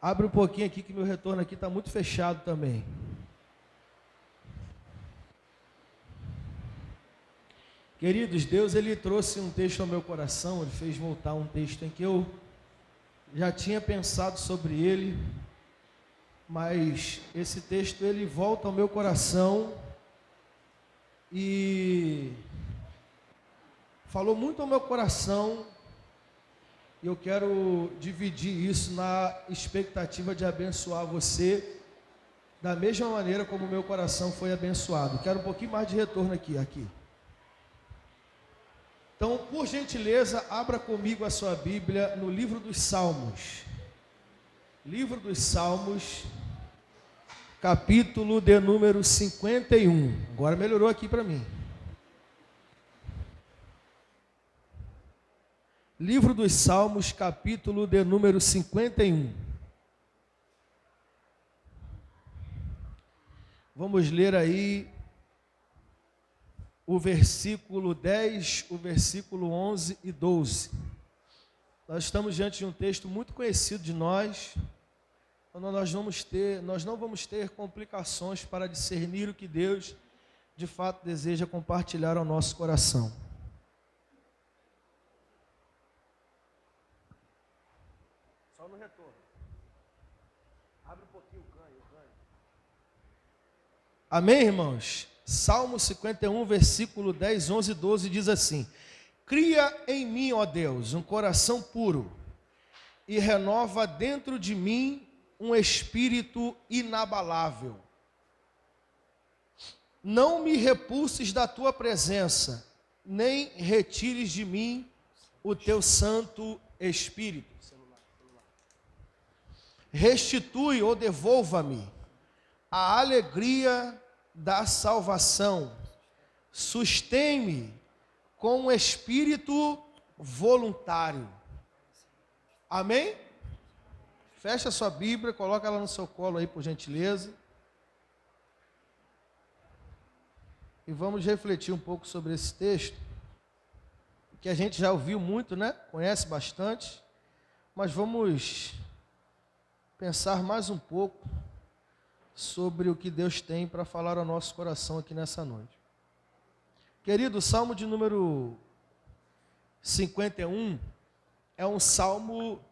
Abre um pouquinho aqui que meu retorno aqui está muito fechado também. Queridos, Deus ele trouxe um texto ao meu coração, ele fez voltar um texto em que eu já tinha pensado sobre ele, mas esse texto ele volta ao meu coração e falou muito ao meu coração, e eu quero dividir isso na expectativa de abençoar você da mesma maneira como o meu coração foi abençoado. Quero um pouquinho mais de retorno aqui. Então, por gentileza, abra comigo a sua Bíblia no livro dos Salmos. Livro dos Salmos, capítulo de número 51. Agora melhorou aqui para mim. Livro dos Salmos, capítulo de número 51. Vamos ler aí o versículo 10, o versículo 11 e 12. Nós estamos diante de um texto muito conhecido de nós, onde nós não vamos ter complicações para discernir o que Deus de fato deseja compartilhar ao nosso coração. Só no retorno. Abre um pouquinho o ganho. Amém, irmãos? Salmo 51, versículo 10, 11 e 12 diz assim: Cria em mim, ó Deus, um coração puro, e renova dentro de mim um espírito inabalável. Não me repulses da tua presença, nem retires de mim o teu Santo Espírito. Restitui ou devolva-me a alegria da salvação, sustém-me com um espírito voluntário. Amém? Fecha a sua Bíblia, coloca ela no seu colo aí, por gentileza. E vamos refletir um pouco sobre esse texto, que a gente já ouviu muito, né? Conhece bastante, mas vamos pensar mais um pouco sobre o que Deus tem para falar ao nosso coração aqui nessa noite. Querido, o Salmo de número 51 é um salmo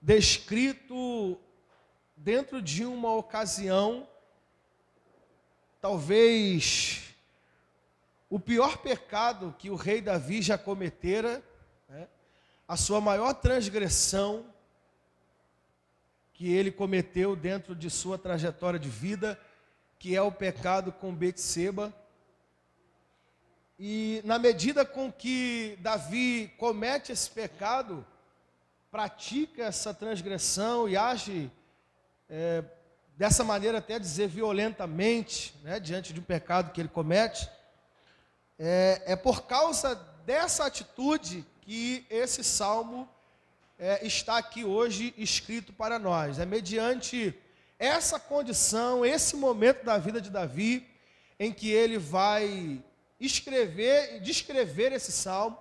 descrito dentro de uma ocasião, talvez o pior pecado que o rei Davi já cometera, né? A sua maior transgressão que ele cometeu dentro de sua trajetória de vida, que é o pecado com Betseba. E na medida com que Davi comete esse pecado, pratica essa transgressão e age dessa maneira, até dizer violentamente, né, diante de um pecado que ele comete, é por causa dessa atitude que esse salmo está aqui hoje escrito para nós. É mediante essa condição, esse momento da vida de Davi, em que ele vai escrever e descrever esse salmo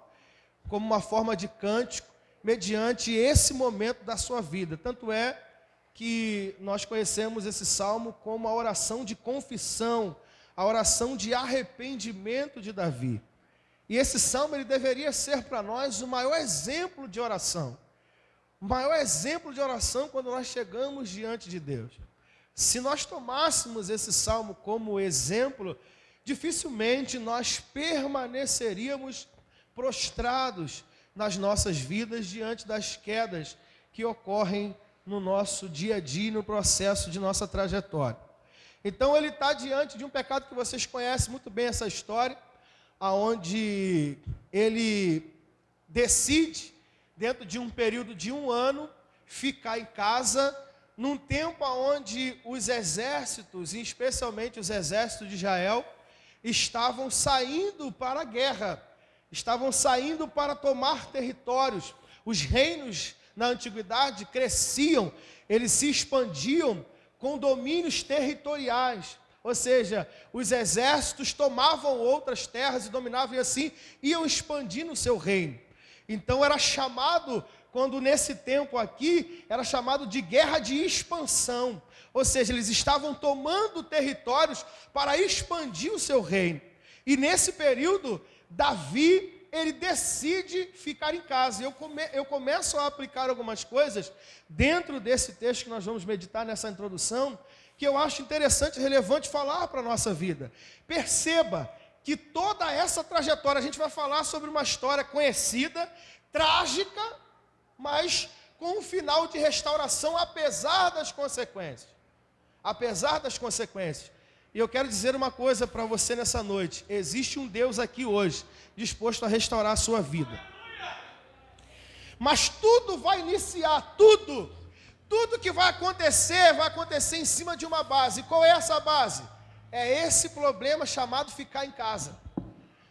como uma forma de cântico, mediante esse momento da sua vida. Tanto é que nós conhecemos esse salmo como a oração de confissão, a oração de arrependimento de Davi. E esse salmo ele deveria ser para nós o maior exemplo de oração. O maior exemplo de oração quando nós chegamos diante de Deus. Se nós tomássemos esse salmo como exemplo, dificilmente nós permaneceríamos prostrados nas nossas vidas diante das quedas que ocorrem no nosso dia a dia, no processo de nossa trajetória. Então ele está diante de um pecado que vocês conhecem muito bem essa história, aonde ele decide, dentro de um período de 1 ano, ficar em casa, num tempo onde os exércitos, e especialmente os exércitos de Israel, estavam saindo para a guerra, estavam saindo para tomar territórios. Os reinos na antiguidade cresciam, eles se expandiam com domínios territoriais. Ou seja, os exércitos tomavam outras terras e dominavam, e assim iam expandindo o seu reino. Então era chamado quando nesse tempo aqui era chamado de guerra de expansão. Ou seja, eles estavam tomando territórios para expandir o seu reino. E nesse período, Davi, ele decide ficar em casa. Eu começo a aplicar algumas coisas dentro desse texto que nós vamos meditar nessa introdução, que eu acho interessante e relevante falar para a nossa vida. Perceba que toda essa trajetória, a gente vai falar sobre uma história conhecida, trágica, mas com um final de restauração, apesar das consequências. Apesar das consequências. E eu quero dizer uma coisa para você nessa noite. Existe um Deus aqui hoje, disposto a restaurar a sua vida. Mas tudo vai iniciar, tudo que vai acontecer em cima de uma base. E qual é essa base? É esse problema chamado ficar em casa.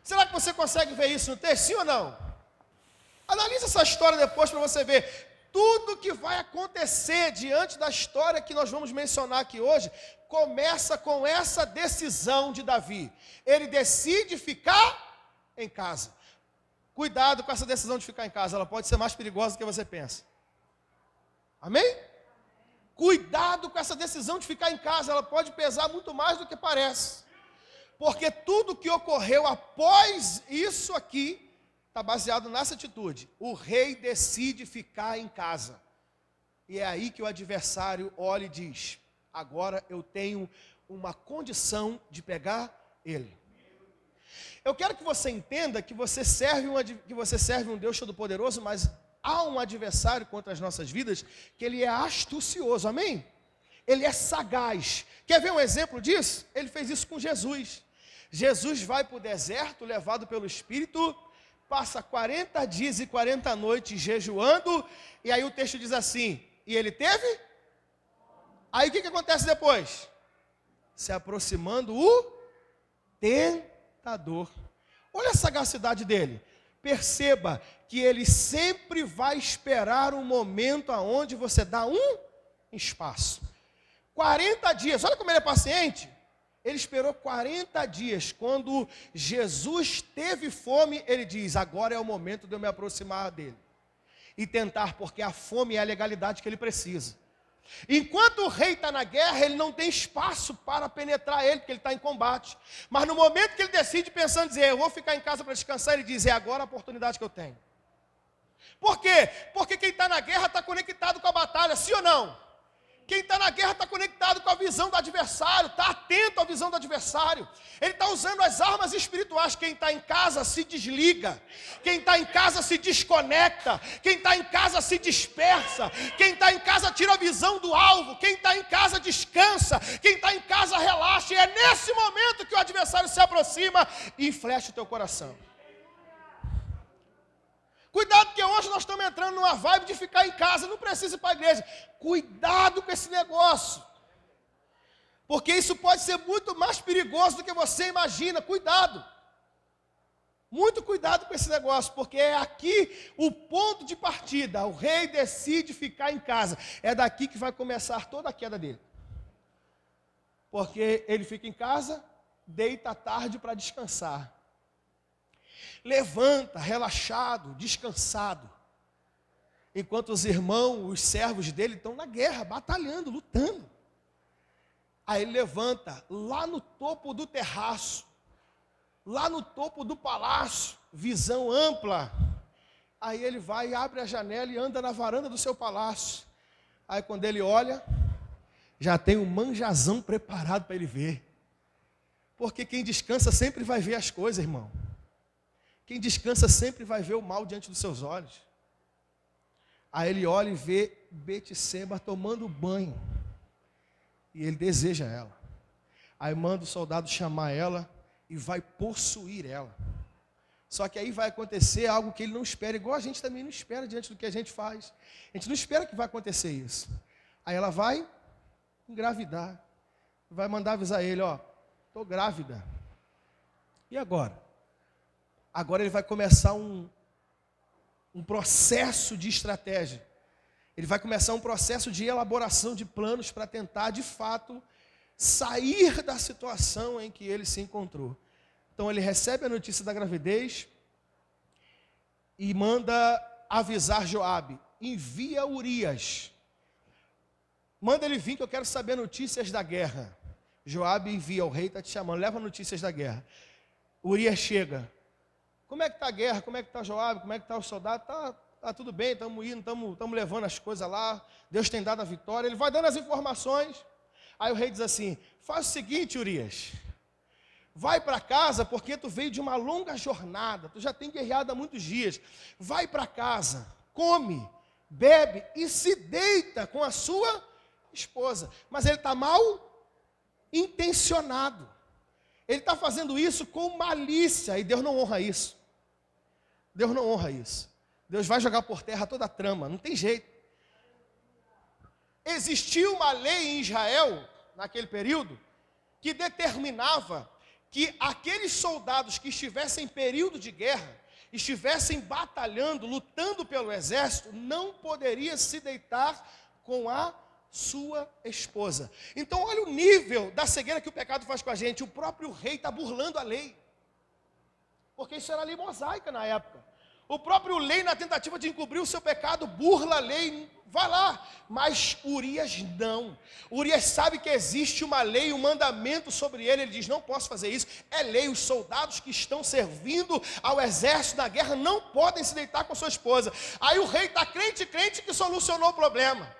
Será que você consegue ver isso no texto, sim ou não? Analise essa história depois para você ver. Tudo que vai acontecer diante da história que nós vamos mencionar aqui hoje, começa com essa decisão de Davi. Ele decide ficar em casa. Cuidado com essa decisão de ficar em casa, ela pode ser mais perigosa do que você pensa. Amém? Cuidado com essa decisão de ficar em casa, ela pode pesar muito mais do que parece. Porque tudo que ocorreu após isso aqui, está baseado nessa atitude. O rei decide ficar em casa. E é aí que o adversário olha e diz: agora eu tenho uma condição de pegar ele. Eu quero que você entenda que você serve um Deus Todo-Poderoso, mas há um adversário contra as nossas vidas que ele é astucioso, amém? Ele é sagaz. Quer ver um exemplo disso? Ele fez isso com Jesus. Jesus vai para o deserto, levado pelo Espírito, passa 40 dias e 40 noites jejuando, e aí o texto diz assim, e ele teve? Aí o que acontece depois? Se aproximando o tentador. Olha a sagacidade dele. Perceba que ele sempre vai esperar um momento aonde você dá um espaço. 40 dias, olha como ele é paciente. Ele esperou 40 dias. Quando Jesus teve fome, ele diz: agora é o momento de eu me aproximar dele e tentar, porque a fome é a legalidade que ele precisa. Enquanto o rei está na guerra, ele não tem espaço para penetrar ele, porque ele está em combate. Mas no momento que ele decide, pensando em dizer: eu vou ficar em casa para descansar, ele diz: é agora a oportunidade que eu tenho. Por quê? Porque quem está na guerra está conectado com a batalha, sim ou não? Quem está na guerra está conectado com a visão do adversário, está atento à visão do adversário. Ele está usando as armas espirituais. Quem está em casa se desliga. Quem está em casa se desconecta. Quem está em casa se dispersa. Quem está em casa tira a visão do alvo. Quem está em casa descansa. Quem está em casa relaxa. E é nesse momento que o adversário se aproxima e flecha o teu coração. Cuidado, que hoje nós estamos entrando numa vibe de ficar em casa, não precisa ir para a igreja. Cuidado com esse negócio. Porque isso pode ser muito mais perigoso do que você imagina. Cuidado. Muito cuidado com esse negócio, porque é aqui o ponto de partida. O rei decide ficar em casa. É daqui que vai começar toda a queda dele. Porque ele fica em casa, deita à tarde para descansar. Levanta, relaxado, descansado. Enquanto os irmãos, os servos dele estão na guerra, batalhando, lutando. Aí ele levanta, lá no topo do terraço, lá no topo do palácio, visão ampla. Aí ele vai, abre a janela e anda na varanda do seu palácio. Aí quando ele olha, já tem um manjazão preparado para ele ver. Porque quem descansa sempre vai ver as coisas, irmão. Quem descansa sempre vai ver o mal diante dos seus olhos. Aí ele olha e vê Betseba tomando banho. E ele deseja ela. Aí manda o soldado chamar ela e vai possuir ela. Só que aí vai acontecer algo que ele não espera, igual a gente também não espera diante do que a gente faz. A gente não espera que vai acontecer isso. Aí ela vai engravidar. Vai mandar avisar ele: ó, estou grávida. E agora? Agora ele vai começar um processo de estratégia. Ele vai começar um processo de elaboração de planos para tentar, de fato, sair da situação em que ele se encontrou. Então ele recebe a notícia da gravidez e manda avisar Joabe. envia Urias. Manda ele vir que eu quero saber notícias da guerra. Joabe envia, o rei está te chamando, leva notícias da guerra. Urias chega. Como é que está a guerra? Como é que está Joabe? Como é que está o soldado? Tá tudo bem, estamos indo, estamos levando as coisas lá. Deus tem dado a vitória. Ele vai dando as informações. Aí o rei diz assim, faz o seguinte, Urias. Vai para casa, porque tu veio de uma longa jornada. Tu já tem guerreado há muitos dias. Vai para casa, come, bebe e se deita com a sua esposa. Mas ele está mal intencionado. Ele está fazendo isso com malícia. E Deus não honra isso. Deus não honra isso. Deus vai jogar por terra toda a trama. Não tem jeito. Existia uma lei em Israel, naquele período, que determinava que aqueles soldados que estivessem em período de guerra, estivessem batalhando, lutando pelo exército, não poderia se deitar com a sua esposa. Então olha o nível da cegueira que o pecado faz com a gente. O próprio rei está burlando a lei. Porque isso era lei mosaica na época. O próprio rei, na tentativa de encobrir o seu pecado, burla a lei, vai lá. Mas Urias não. Urias sabe que existe uma lei, um mandamento sobre ele. Ele diz, não posso fazer isso. É lei, os soldados que estão servindo ao exército na guerra não podem se deitar com sua esposa. Aí o rei está crente que solucionou o problema.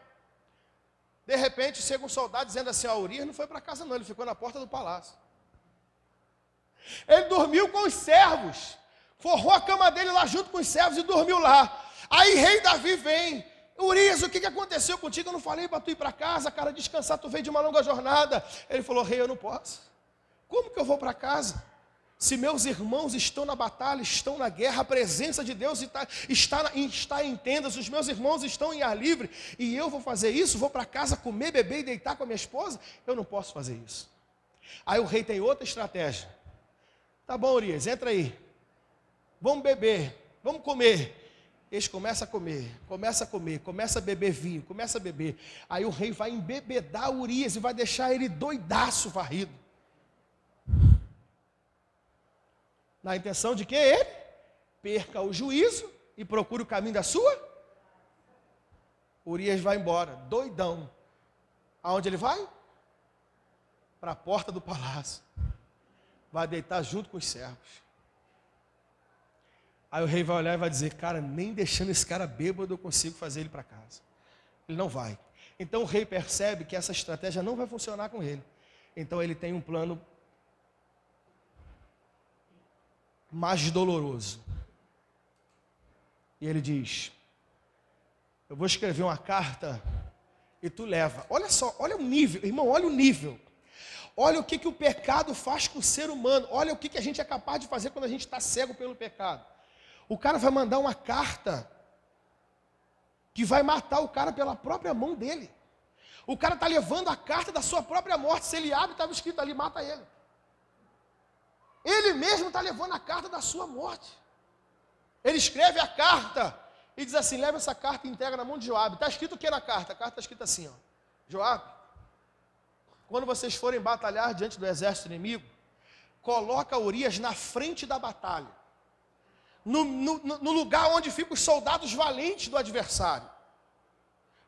De repente, chega um soldado dizendo assim, Urias não foi para casa não, ele ficou na porta do palácio. Ele dormiu com os servos. Forrou a cama dele lá junto com os servos e dormiu lá. Aí rei Davi vem. Urias, o que aconteceu contigo? Eu não falei para tu ir para casa, cara, descansar, tu veio de uma longa jornada. Ele falou, rei, eu não posso. Como que eu vou para casa? Se meus irmãos estão na batalha, estão na guerra, a presença de Deus está em tendas, os meus irmãos estão em ar livre, e eu vou fazer isso? Vou para casa comer, beber e deitar com a minha esposa? Eu não posso fazer isso. Aí o rei tem outra estratégia. Tá bom, Urias, entra aí. Vamos beber, vamos comer. Eles começam a comer, começa a beber vinho, começa a beber. Aí o rei vai embebedar Urias e vai deixar ele doidaço, varrido. Na intenção de que ele perca o juízo e procure o caminho da sua. Urias vai embora, doidão. Aonde ele vai? Para a porta do palácio. Vai deitar junto com os servos. Aí o rei vai olhar e vai dizer, cara, nem deixando esse cara bêbado eu consigo fazer ele para casa. Ele não vai. Então o rei percebe que essa estratégia não vai funcionar com ele. Então ele tem um plano mais doloroso. E ele diz, eu vou escrever uma carta e tu leva. Olha só, olha o nível, irmão, olha o nível. Olha o que o pecado faz com o ser humano. Olha o que a gente é capaz de fazer quando a gente está cego pelo pecado. O cara vai mandar uma carta que vai matar o cara pela própria mão dele. O cara está levando a carta da sua própria morte. Se ele abre, estava escrito ali, mata ele. Ele mesmo está levando a carta da sua morte. Ele escreve a carta e diz assim, leva essa carta e entrega na mão de Joabe. Está escrito o que na carta? A carta está escrita assim, ó. Joabe, quando vocês forem batalhar diante do exército inimigo, coloca Urias na frente da batalha. No lugar onde ficam os soldados valentes do adversário.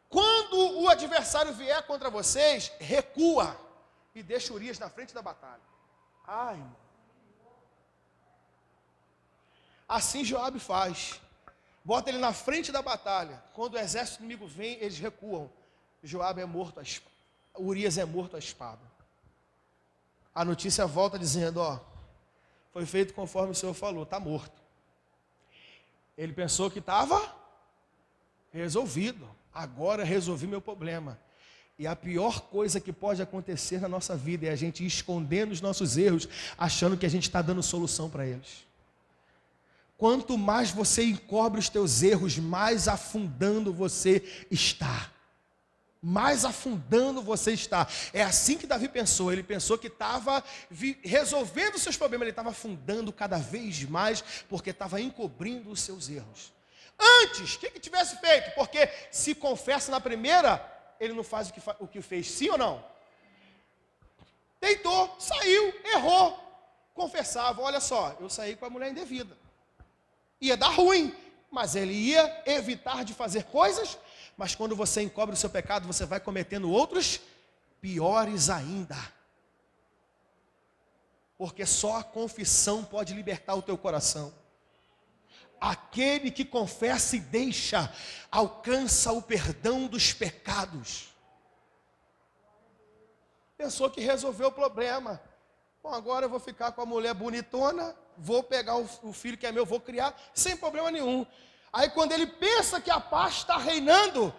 Quando o adversário vier contra vocês, recua e deixa Urias na frente da batalha. Ai, irmão. Assim Joabe faz. Bota ele na frente da batalha. Quando o exército inimigo vem, eles recuam. Joabe é morto, Urias é morto à espada. A notícia volta dizendo, ó, foi feito conforme o Senhor falou, está morto. Ele pensou que estava resolvido. Agora resolvi meu problema. E a pior coisa que pode acontecer na nossa vida é a gente ir escondendo os nossos erros, achando que a gente está dando solução para eles. Quanto mais você encobre os teus erros, mais afundando você está. Mais afundando você está. É assim que Davi pensou. Ele pensou que estava resolvendo os seus problemas. Ele estava afundando cada vez mais, porque estava encobrindo os seus erros. Antes, o que tivesse feito? Porque se confessa na primeira, ele não faz o que fez. Sim ou não? Deitou, saiu, errou. Confessava, olha só, eu saí com a mulher indevida. Ia dar ruim. mas ele ia evitar de fazer coisas, mas quando você encobre o seu pecado, você vai cometendo outros piores ainda. Porque só a confissão pode libertar o teu coração. Aquele que confessa e deixa, alcança o perdão dos pecados. Pensou que resolveu o problema. Bom, agora eu vou ficar com a mulher bonitona, vou pegar o filho que é meu, vou criar, sem problema nenhum. Aí quando ele pensa que a paz está reinando,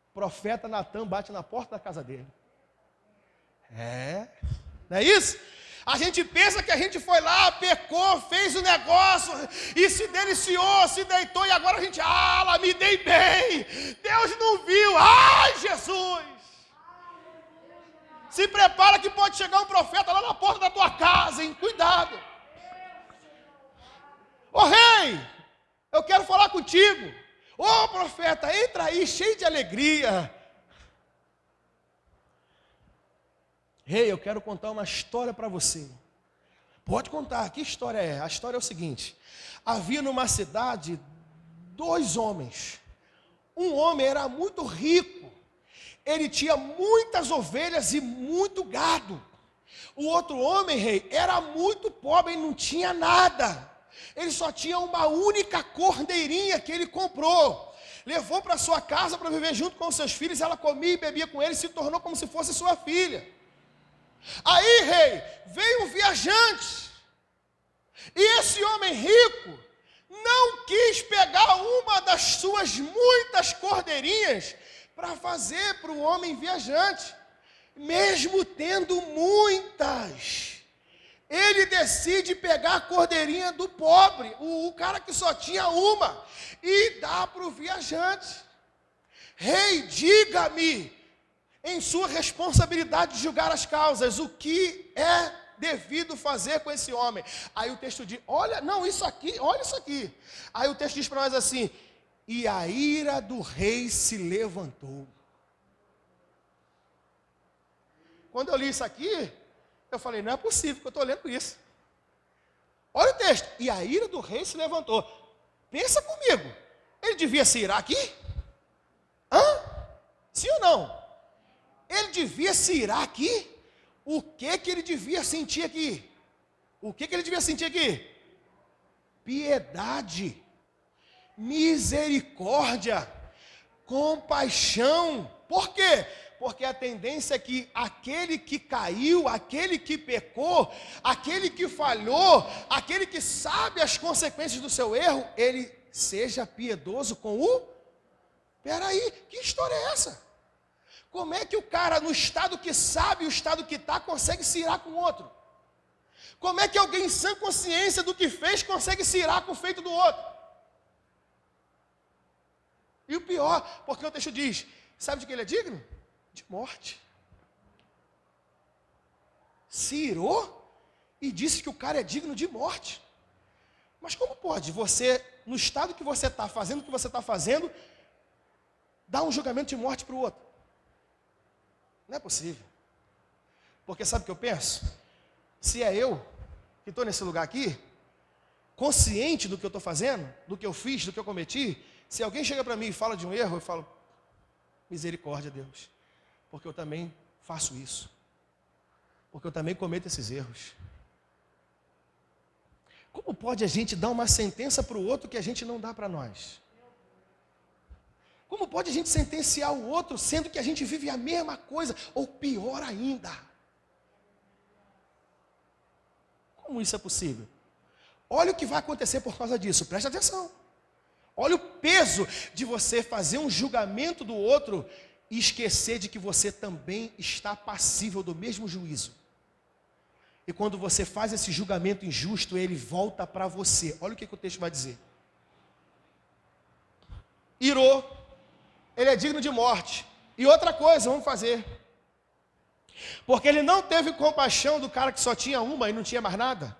o profeta Natan bate na porta da casa dele. Não é isso? A gente pensa que a gente foi lá, pecou, fez o negócio, e se deliciou, se deitou, e agora a gente, lá me dei bem, Deus não viu, ai Jesus! Se prepara que pode chegar um profeta lá na porta da tua casa, hein? Cuidado! Ô rei, eu quero falar contigo. Ô profeta, entra aí, cheio de alegria. Rei, eu quero contar uma história para você. Pode contar, que história é? A história é o seguinte: havia numa cidade 2 homens. Um homem era muito rico, ele tinha muitas ovelhas e muito gado. O outro homem, rei, era muito pobre e não tinha nada. Ele só tinha uma única cordeirinha que ele comprou. Levou para sua casa para viver junto com os seus filhos, ela comia e bebia com ele, se tornou como se fosse sua filha. Aí, rei, veio um viajante, e esse homem rico não quis pegar uma das suas muitas cordeirinhas para fazer para o homem viajante, mesmo tendo muitas. Ele decide pegar a cordeirinha do pobre, o cara que só tinha uma, e dá para o viajante. Rei, diga-me, em sua responsabilidade de julgar as causas, o que é devido fazer com esse homem? Aí o texto diz, olha isso aqui. Aí o texto diz para nós assim, e a ira do rei se levantou. Quando eu li isso aqui, eu falei, não é possível que eu estou lendo isso. Olha o texto, e a ira do rei se levantou. Pensa comigo, ele devia se irar aqui? Sim ou não? Ele devia se irar aqui? O que ele devia sentir aqui? O que ele devia sentir aqui? Piedade, misericórdia, compaixão. Por quê? Porque a tendência é que aquele que caiu, aquele que pecou, aquele que falhou, aquele que sabe as consequências do seu erro, ele seja piedoso com o... Peraí, que história é essa? Como é que o cara, no estado que sabe, o estado que está, consegue se irar com o outro? Como é que alguém em sã consciência do que fez, consegue se irar com o feito do outro? E o pior, porque o texto diz, sabe de que ele é digno? De morte. Se irou e disse que o cara é digno de morte. Mas como pode você, no estado que você está, fazendo o que você está fazendo, dar um julgamento de morte para o outro? Não é possível. Porque sabe o que eu penso? Se é eu que estou nesse lugar aqui, consciente do que eu estou fazendo, do que eu fiz, do que eu cometi, se alguém chega para mim e fala de um erro, eu falo, misericórdia, Deus, porque eu também faço isso. Porque eu também cometo esses erros. Como pode a gente dar uma sentença para o outro que a gente não dá para nós? Como pode a gente sentenciar o outro, sendo que a gente vive a mesma coisa, ou pior ainda? Como isso é possível? Olha o que vai acontecer por causa disso, preste atenção. Olha o peso de você fazer um julgamento do outro e esquecer de que você também está passível do mesmo juízo. E quando você faz esse julgamento injusto, ele volta para você. Olha o que o texto vai dizer. Irou. Ele é digno de morte. E outra coisa, vamos fazer. Porque ele não teve compaixão do cara que só tinha uma e não tinha mais nada.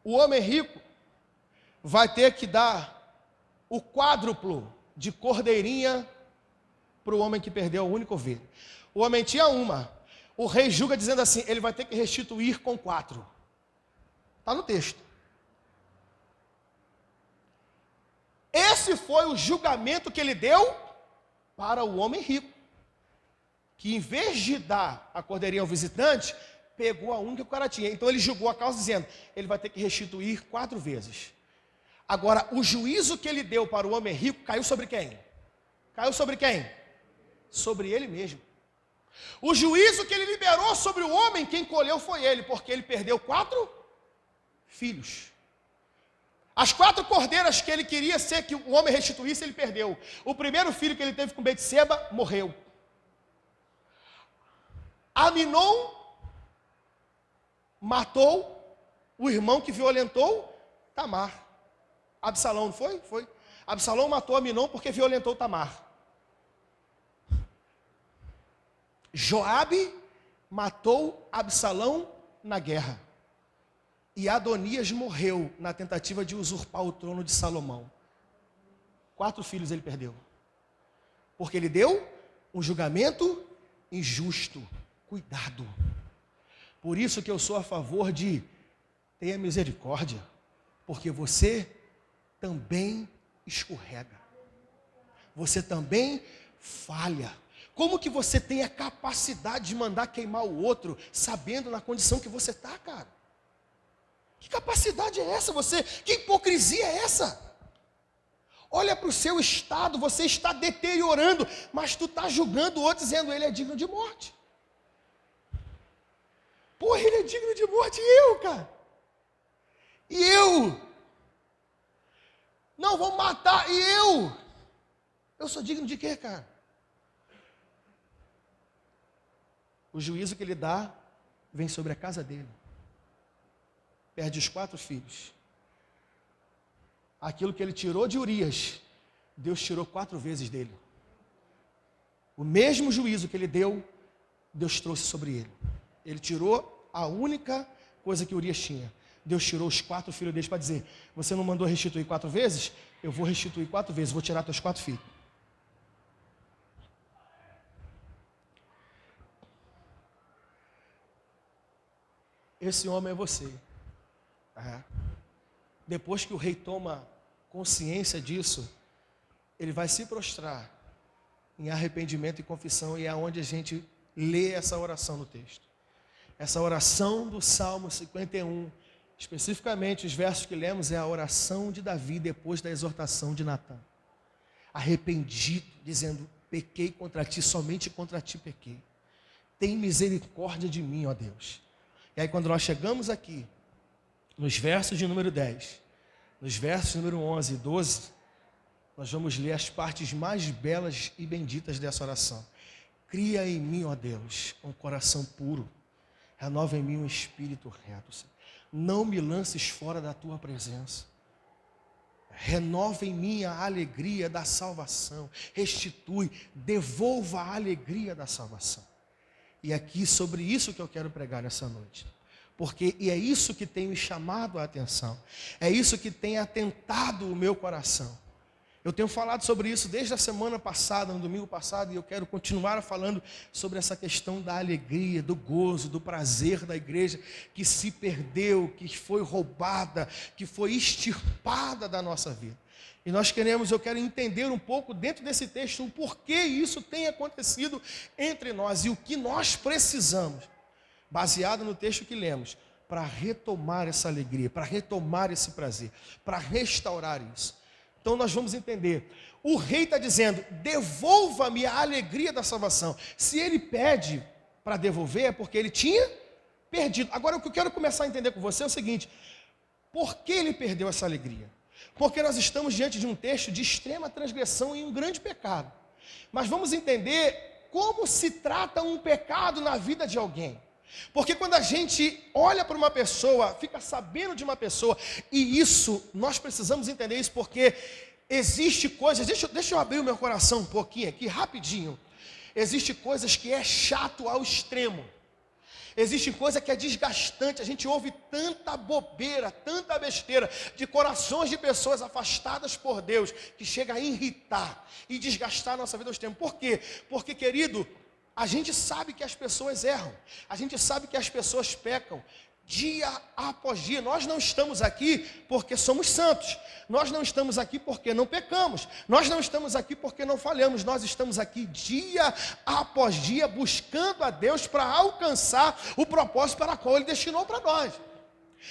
O homem rico vai ter que dar o quádruplo de cordeirinha para o homem que perdeu a única ovelha. O homem tinha uma. O rei julga dizendo assim, ele vai ter que restituir com 4. Está no texto. Esse foi o julgamento que ele deu para o homem rico, que em vez de dar a cordeirinha ao visitante, pegou a única que o cara tinha. Então ele julgou a causa dizendo, ele vai ter que restituir 4 vezes. Agora, o juízo que ele deu para o homem rico caiu sobre quem? Caiu sobre quem? Sobre ele mesmo. O juízo que ele liberou sobre o homem, quem colheu foi ele, porque ele perdeu 4 filhos. As 4 cordeiras que ele queria ser que o homem restituísse, ele perdeu. O primeiro filho que ele teve com Betseba morreu. Aminon matou o irmão que violentou Tamar. Absalão, não foi? Foi. Absalão matou Aminon porque violentou Tamar. Joabe matou Absalão na guerra. E Adonias morreu na tentativa de usurpar o trono de Salomão. 4 filhos ele perdeu. Porque ele deu um julgamento injusto. Cuidado. Por isso que eu sou a favor de tenha misericórdia. Porque você também escorrega. Você também falha. Como que você tem a capacidade de mandar queimar o outro, sabendo na condição que você está, cara? Que capacidade é essa? Que hipocrisia é essa? Olha para o seu estado, você está deteriorando, mas tu está julgando o outro, dizendo ele é digno de morte. Pô, ele é digno de morte, e eu, cara? E eu? Não, vão matar, e eu? Eu sou digno de quê, cara? O juízo que ele dá vem sobre a casa dele. Perde os 4 filhos. Aquilo que ele tirou de Urias, Deus tirou 4 vezes dele. O mesmo juízo que ele deu, Deus trouxe sobre ele. Ele tirou a única coisa que Urias tinha. Deus tirou os 4 filhos dele para dizer, você não mandou restituir 4 vezes? Eu vou restituir 4 vezes, vou tirar teus 4 filhos. Esse homem é você. Depois que o rei toma consciência disso, ele vai se prostrar em arrependimento e confissão, e é onde a gente lê essa oração no texto. Essa oração do Salmo 51, especificamente os versos que lemos, é a oração de Davi depois da exortação de Natã. Arrependido, dizendo, pequei contra ti, somente contra ti pequei. Tem misericórdia de mim, ó Deus. E aí quando nós chegamos aqui, nos versos de número 10, nos versos de número 11 e 12, nós vamos ler as partes mais belas e benditas dessa oração. Cria em mim, ó Deus, um coração puro, renova em mim um espírito reto, Senhor. Não me lances fora da tua presença. Renova em mim a alegria da salvação, restitui, devolva a alegria da salvação. E aqui sobre isso que eu quero pregar nessa noite. Porque é isso que tem me chamado a atenção. É isso que tem atentado o meu coração. Eu tenho falado sobre isso desde a semana passada, no domingo passado, e eu quero continuar falando sobre essa questão da alegria, do gozo, do prazer da igreja que se perdeu, que foi roubada, que foi extirpada da nossa vida. E eu quero entender um pouco dentro desse texto o porquê isso tem acontecido entre nós e o que nós precisamos, baseado no texto que lemos, para retomar essa alegria, para retomar esse prazer, para restaurar isso. Então nós vamos entender. O rei está dizendo, devolva-me a alegria da salvação. Se ele pede para devolver, é porque ele tinha perdido. Agora o que eu quero começar a entender com você é o seguinte, por que ele perdeu essa alegria? Porque nós estamos diante de um texto de extrema transgressão e um grande pecado. Mas vamos entender como se trata um pecado na vida de alguém. Porque quando a gente olha para uma pessoa, fica sabendo de uma pessoa, e isso, nós precisamos entender isso, porque existe coisas, deixa eu abrir o meu coração um pouquinho aqui, rapidinho. Existe coisas que é chato ao extremo. Existe coisa que é desgastante, a gente ouve tanta bobeira, tanta besteira, de corações de pessoas afastadas por Deus, que chega a irritar e desgastar a nossa vida aos tempos. Por quê? Porque, querido, a gente sabe que as pessoas erram, a gente sabe que as pessoas pecam, dia após dia. Nós não estamos aqui porque somos santos. Nós não estamos aqui porque não pecamos. Nós não estamos aqui porque não falhamos. Nós estamos aqui dia após dia buscando a Deus para alcançar o propósito para o qual Ele destinou para nós.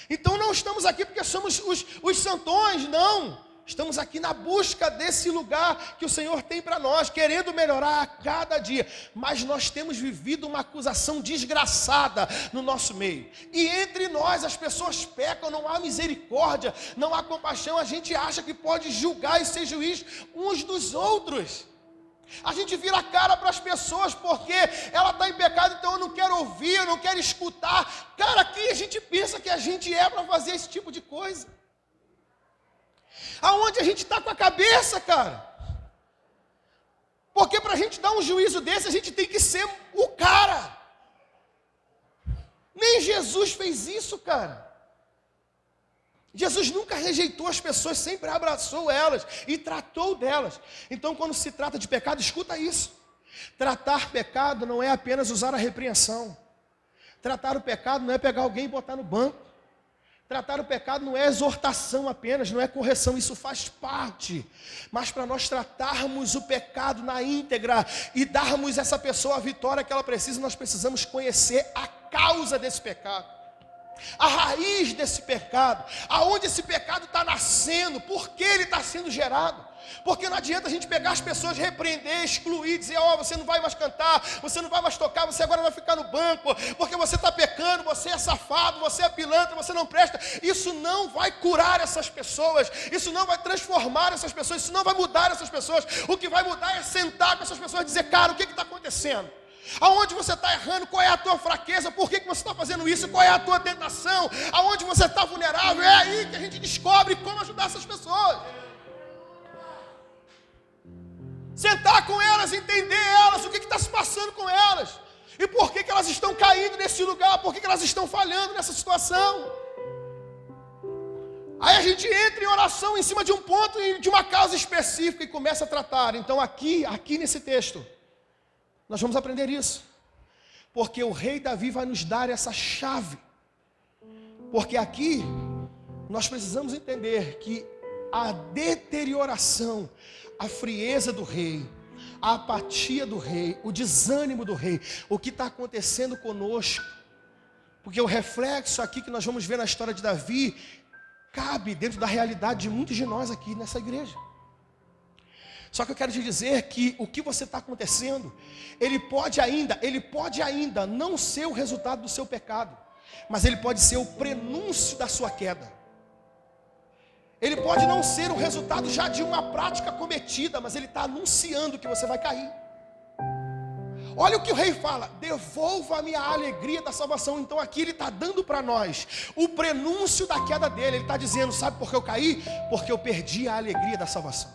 Então não estamos aqui porque somos os santões, não. Estamos aqui na busca desse lugar que o Senhor tem para nós, querendo melhorar a cada dia. Mas nós temos vivido uma acusação desgraçada no nosso meio. E entre nós as pessoas pecam, não há misericórdia, não há compaixão. A gente acha que pode julgar e ser juiz uns dos outros. A gente vira a cara para as pessoas porque ela está em pecado, então eu não quero ouvir, eu não quero escutar. Cara, aqui a gente pensa que a gente é para fazer esse tipo de coisa. Aonde a gente está com a cabeça, cara? Porque para a gente dar um juízo desse, a gente tem que ser o cara. Nem Jesus fez isso, cara. Jesus nunca rejeitou as pessoas, sempre abraçou elas e tratou delas. Então, quando se trata de pecado, escuta isso. Tratar pecado não é apenas usar a repreensão. Tratar o pecado não é pegar alguém e botar no banco. Tratar o pecado não é exortação apenas, não é correção, isso faz parte. Mas para nós tratarmos o pecado na íntegra e darmos a essa pessoa a vitória que ela precisa, nós precisamos conhecer a causa desse pecado, a raiz desse pecado, aonde esse pecado está nascendo, por que ele está sendo gerado. Porque não adianta a gente pegar as pessoas, repreender, excluir, dizer, você não vai mais cantar, você não vai mais tocar, você agora vai ficar no banco, porque você está pecando, você é safado, você é pilantra, você não presta. Isso não vai curar essas pessoas, isso não vai transformar essas pessoas, isso não vai mudar essas pessoas. O que vai mudar é sentar com essas pessoas e dizer, cara, o que está acontecendo? Aonde você está errando? Qual é a tua fraqueza? Por que você está fazendo isso? Qual é a tua tentação? Aonde você está vulnerável? É aí que a gente descobre como ajudar essas pessoas. Sentar com elas, entender elas, o que está se passando com elas. E por que elas estão caindo nesse lugar, por que elas estão falhando nessa situação. Aí a gente entra em oração em cima de um ponto, de uma causa específica e começa a tratar. Então aqui nesse texto, nós vamos aprender isso. Porque o rei Davi vai nos dar essa chave. Porque aqui, nós precisamos entender que a deterioração, a frieza do rei, a apatia do rei, o desânimo do rei, o que está acontecendo conosco, porque o reflexo aqui que nós vamos ver na história de Davi, cabe dentro da realidade de muitos de nós aqui nessa igreja. Só que eu quero te dizer que o que você está acontecendo, ele pode ainda não ser o resultado do seu pecado, mas ele pode ser o prenúncio da sua queda. Ele pode não ser o resultado já de uma prática cometida, mas ele está anunciando que você vai cair. Olha o que o rei fala, devolva-me a alegria da salvação. Então aqui ele está dando para nós o prenúncio da queda dele. Ele está dizendo, sabe por que eu caí? Porque eu perdi a alegria da salvação.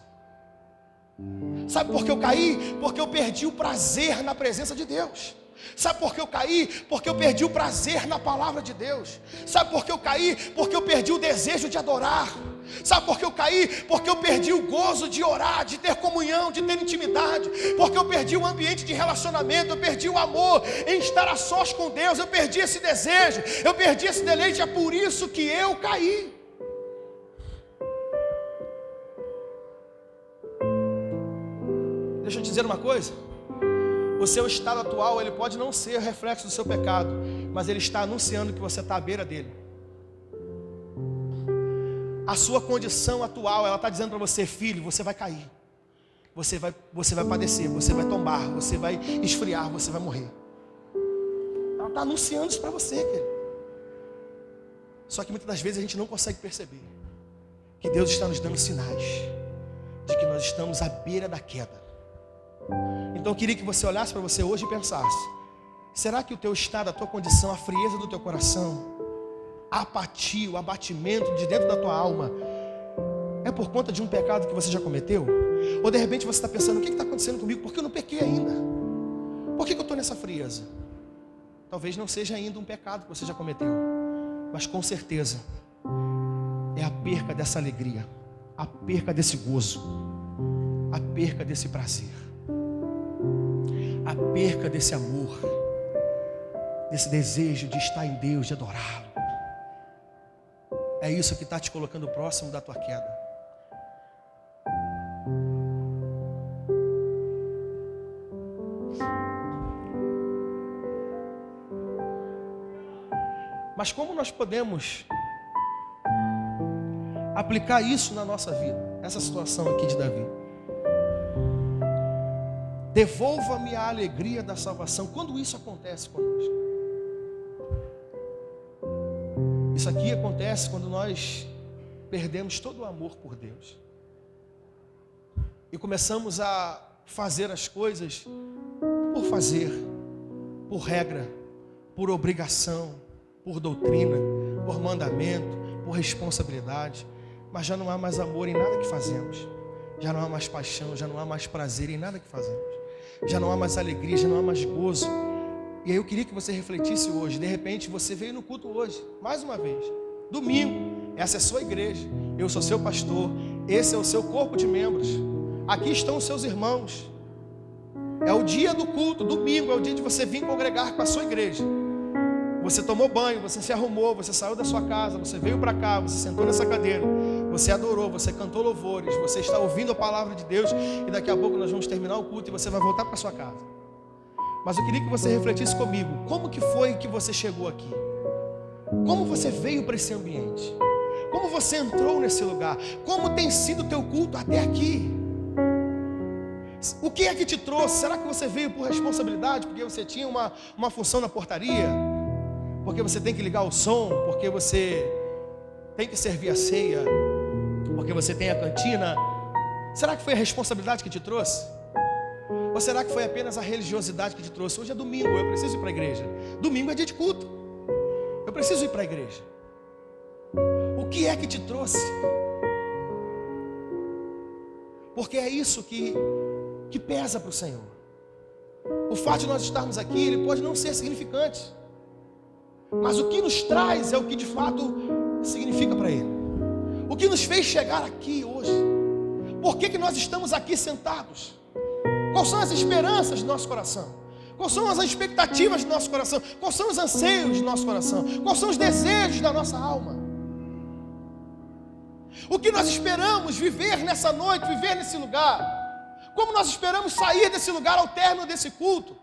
Sabe por que eu caí? Porque eu perdi o prazer na presença de Deus. Sabe por que eu caí? Porque eu perdi o prazer na palavra de Deus. Sabe por que eu caí? Porque eu perdi o desejo de adorar. Sabe por que eu caí? Porque eu perdi o gozo de orar, de ter comunhão, de ter intimidade. Porque eu perdi o ambiente de relacionamento, eu perdi o amor em estar a sós com Deus. Eu perdi esse desejo, eu perdi esse deleite, é por isso que eu caí. Deixa eu te dizer uma coisa. O seu estado atual, ele pode não ser reflexo do seu pecado, mas ele está anunciando que você está à beira dele. A sua condição atual, ela está dizendo para você, filho, você vai cair. Você vai padecer, você vai tombar, você vai esfriar, você vai morrer. Ela está anunciando isso para você, querido. Só que muitas das vezes a gente não consegue perceber que Deus está nos dando sinais de que nós estamos à beira da queda. Então eu queria que você olhasse para você hoje e pensasse, será que o teu estado, a tua condição, a frieza do teu coração, a apatia, o abatimento de dentro da tua alma, é por conta de um pecado que você já cometeu? Ou de repente você está pensando, o que está acontecendo comigo? Por que eu não pequei ainda? Por que eu estou nessa frieza? Talvez não seja ainda um pecado que você já cometeu, mas com certeza é a perca dessa alegria, a perca desse gozo, a perca desse prazer, a perca desse amor, desse desejo de estar em Deus, de adorá-lo. é isso que está te colocando próximo da tua queda. Mas como nós podemos aplicar isso na nossa vida? Essa situação aqui de Davi. Devolva-me a alegria da salvação. Quando isso acontece conosco? Isso aqui acontece quando nós perdemos todo o amor por Deus. E começamos a fazer as coisas por fazer, por regra, por obrigação, por doutrina, por mandamento, por responsabilidade. Mas já não há mais amor em nada que fazemos. Já não há mais paixão, já não há mais prazer em nada que fazemos. Já não há mais alegria, já não há mais gozo. E aí eu queria que você refletisse hoje. De repente você veio no culto hoje, mais uma vez. Domingo, essa é a sua igreja. Eu sou seu pastor. Esse é o seu corpo de membros. Aqui estão os seus irmãos. É o dia do culto, domingo, é o dia de você vir congregar com a sua igreja. Você tomou banho, você se arrumou, você saiu da sua casa, você veio para cá, você sentou nessa cadeira, você adorou, você cantou louvores, você está ouvindo a palavra de Deus e daqui a pouco nós vamos terminar o culto e você vai voltar para sua casa. Mas eu queria que você refletisse comigo, como que foi que você chegou aqui? Como você veio para esse ambiente? Como você entrou nesse lugar? Como tem sido o teu culto até aqui? O que é que te trouxe? Será que você veio por responsabilidade? Porque você tinha uma função na portaria? Porque você tem que ligar o som? Porque você tem que servir a ceia? Porque você tem a cantina? Será que foi a responsabilidade que te trouxe? Ou será que foi apenas a religiosidade que te trouxe? Hoje é domingo, eu preciso ir para a igreja. Domingo é dia de culto. Eu preciso ir para a igreja. O que é que te trouxe? Porque é isso que pesa para o Senhor. O fato de nós estarmos aqui, ele pode não ser significante. Mas o que nos traz é o que de fato significa para Ele. O que nos fez chegar aqui hoje. Por que nós estamos aqui sentados? Quais são as esperanças do nosso coração? Quais são as expectativas do nosso coração? Quais são os anseios do nosso coração? Quais são os desejos da nossa alma? O que nós esperamos viver nessa noite, viver nesse lugar? Como nós esperamos sair desse lugar ao término desse culto?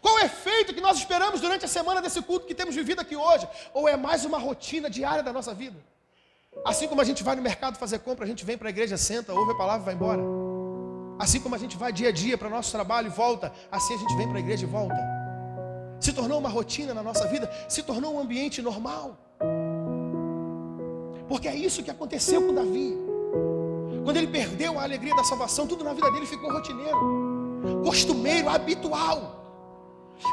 Qual o efeito que nós esperamos durante a semana desse culto que temos vivido aqui hoje? Ou é mais uma rotina diária da nossa vida? Assim como a gente vai no mercado fazer compra, a gente vem para a igreja, senta, ouve a palavra e vai embora. Assim como a gente vai dia a dia para o nosso trabalho e volta, assim a gente vem para a igreja e volta. Se tornou uma rotina na nossa vida, se tornou um ambiente normal. Porque é isso que aconteceu com Davi. Quando ele perdeu a alegria da salvação, tudo na vida dele ficou rotineiro, costumeiro, habitual.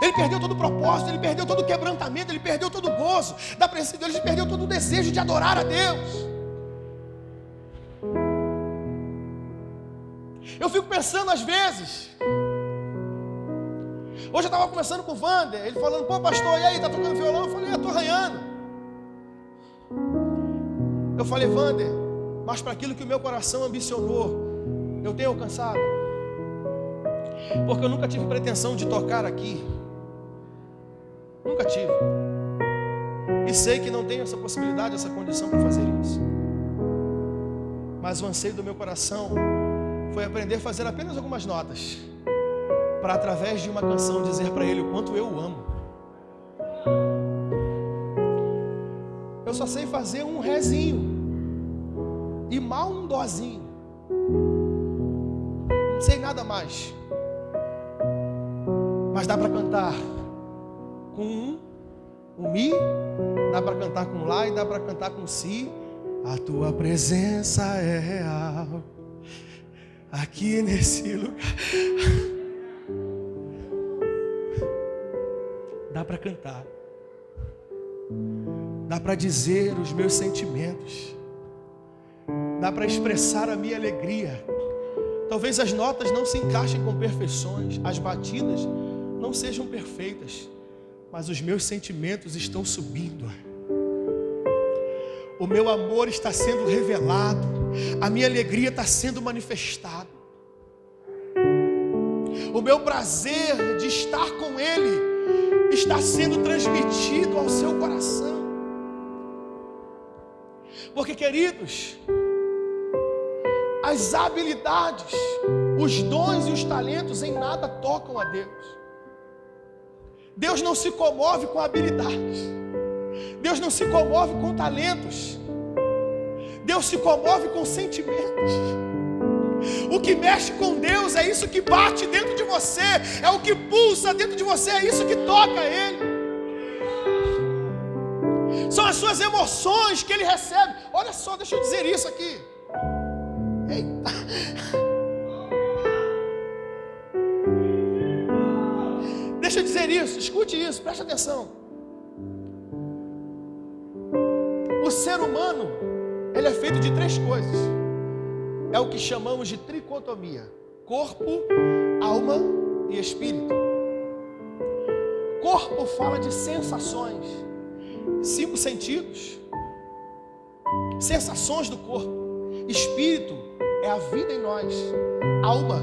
Ele perdeu todo o propósito, ele perdeu todo o quebrantamento, ele perdeu todo o gozo da presença de Deus, ele perdeu todo o desejo de adorar a Deus. Eu fico pensando às vezes. Hoje eu estava conversando com o Wander, ele falando, pô pastor, e aí, tá tocando violão? Eu falei, eu estou arranhando. Eu falei, Wander, mas para aquilo que o meu coração ambicionou, eu tenho alcançado. Porque eu nunca tive pretensão de tocar aqui. Nunca tive. E sei que não tenho essa possibilidade, essa condição para fazer isso. Mas o anseio do meu coração foi aprender a fazer apenas algumas notas, para através de uma canção dizer para Ele o quanto eu o amo. Eu só sei fazer um rezinho e mal um dozinho. Não sei nada mais. Mas dá para cantar com um mi, dá para cantar com lá e dá para cantar com si. A tua presença é real aqui nesse lugar. Dá para cantar. Dá para dizer os meus sentimentos. Dá para expressar a minha alegria. Talvez as notas não se encaixem com perfeições, as batidas não sejam perfeitas, mas os meus sentimentos estão subindo. O meu amor está sendo revelado, a minha alegria está sendo manifestada. O meu prazer de estar com Ele está sendo transmitido ao seu coração. Porque, queridos, as habilidades, os dons e os talentos em nada tocam a Deus. Deus não se comove com habilidades. Deus não se comove com talentos. Deus se comove com sentimentos. O que mexe com Deus é isso que bate dentro de você, é o que pulsa dentro de você, é isso que toca Ele. São as suas emoções que Ele recebe. Olha só, deixa eu dizer isso aqui. Eita. Deixa eu dizer isso, escute isso, preste atenção. O ser humano, ele é feito de 3 coisas. É o que chamamos de tricotomia: corpo, alma e espírito. Corpo fala de sensações, 5 sentidos, sensações do corpo. Espírito é a vida em nós. Alma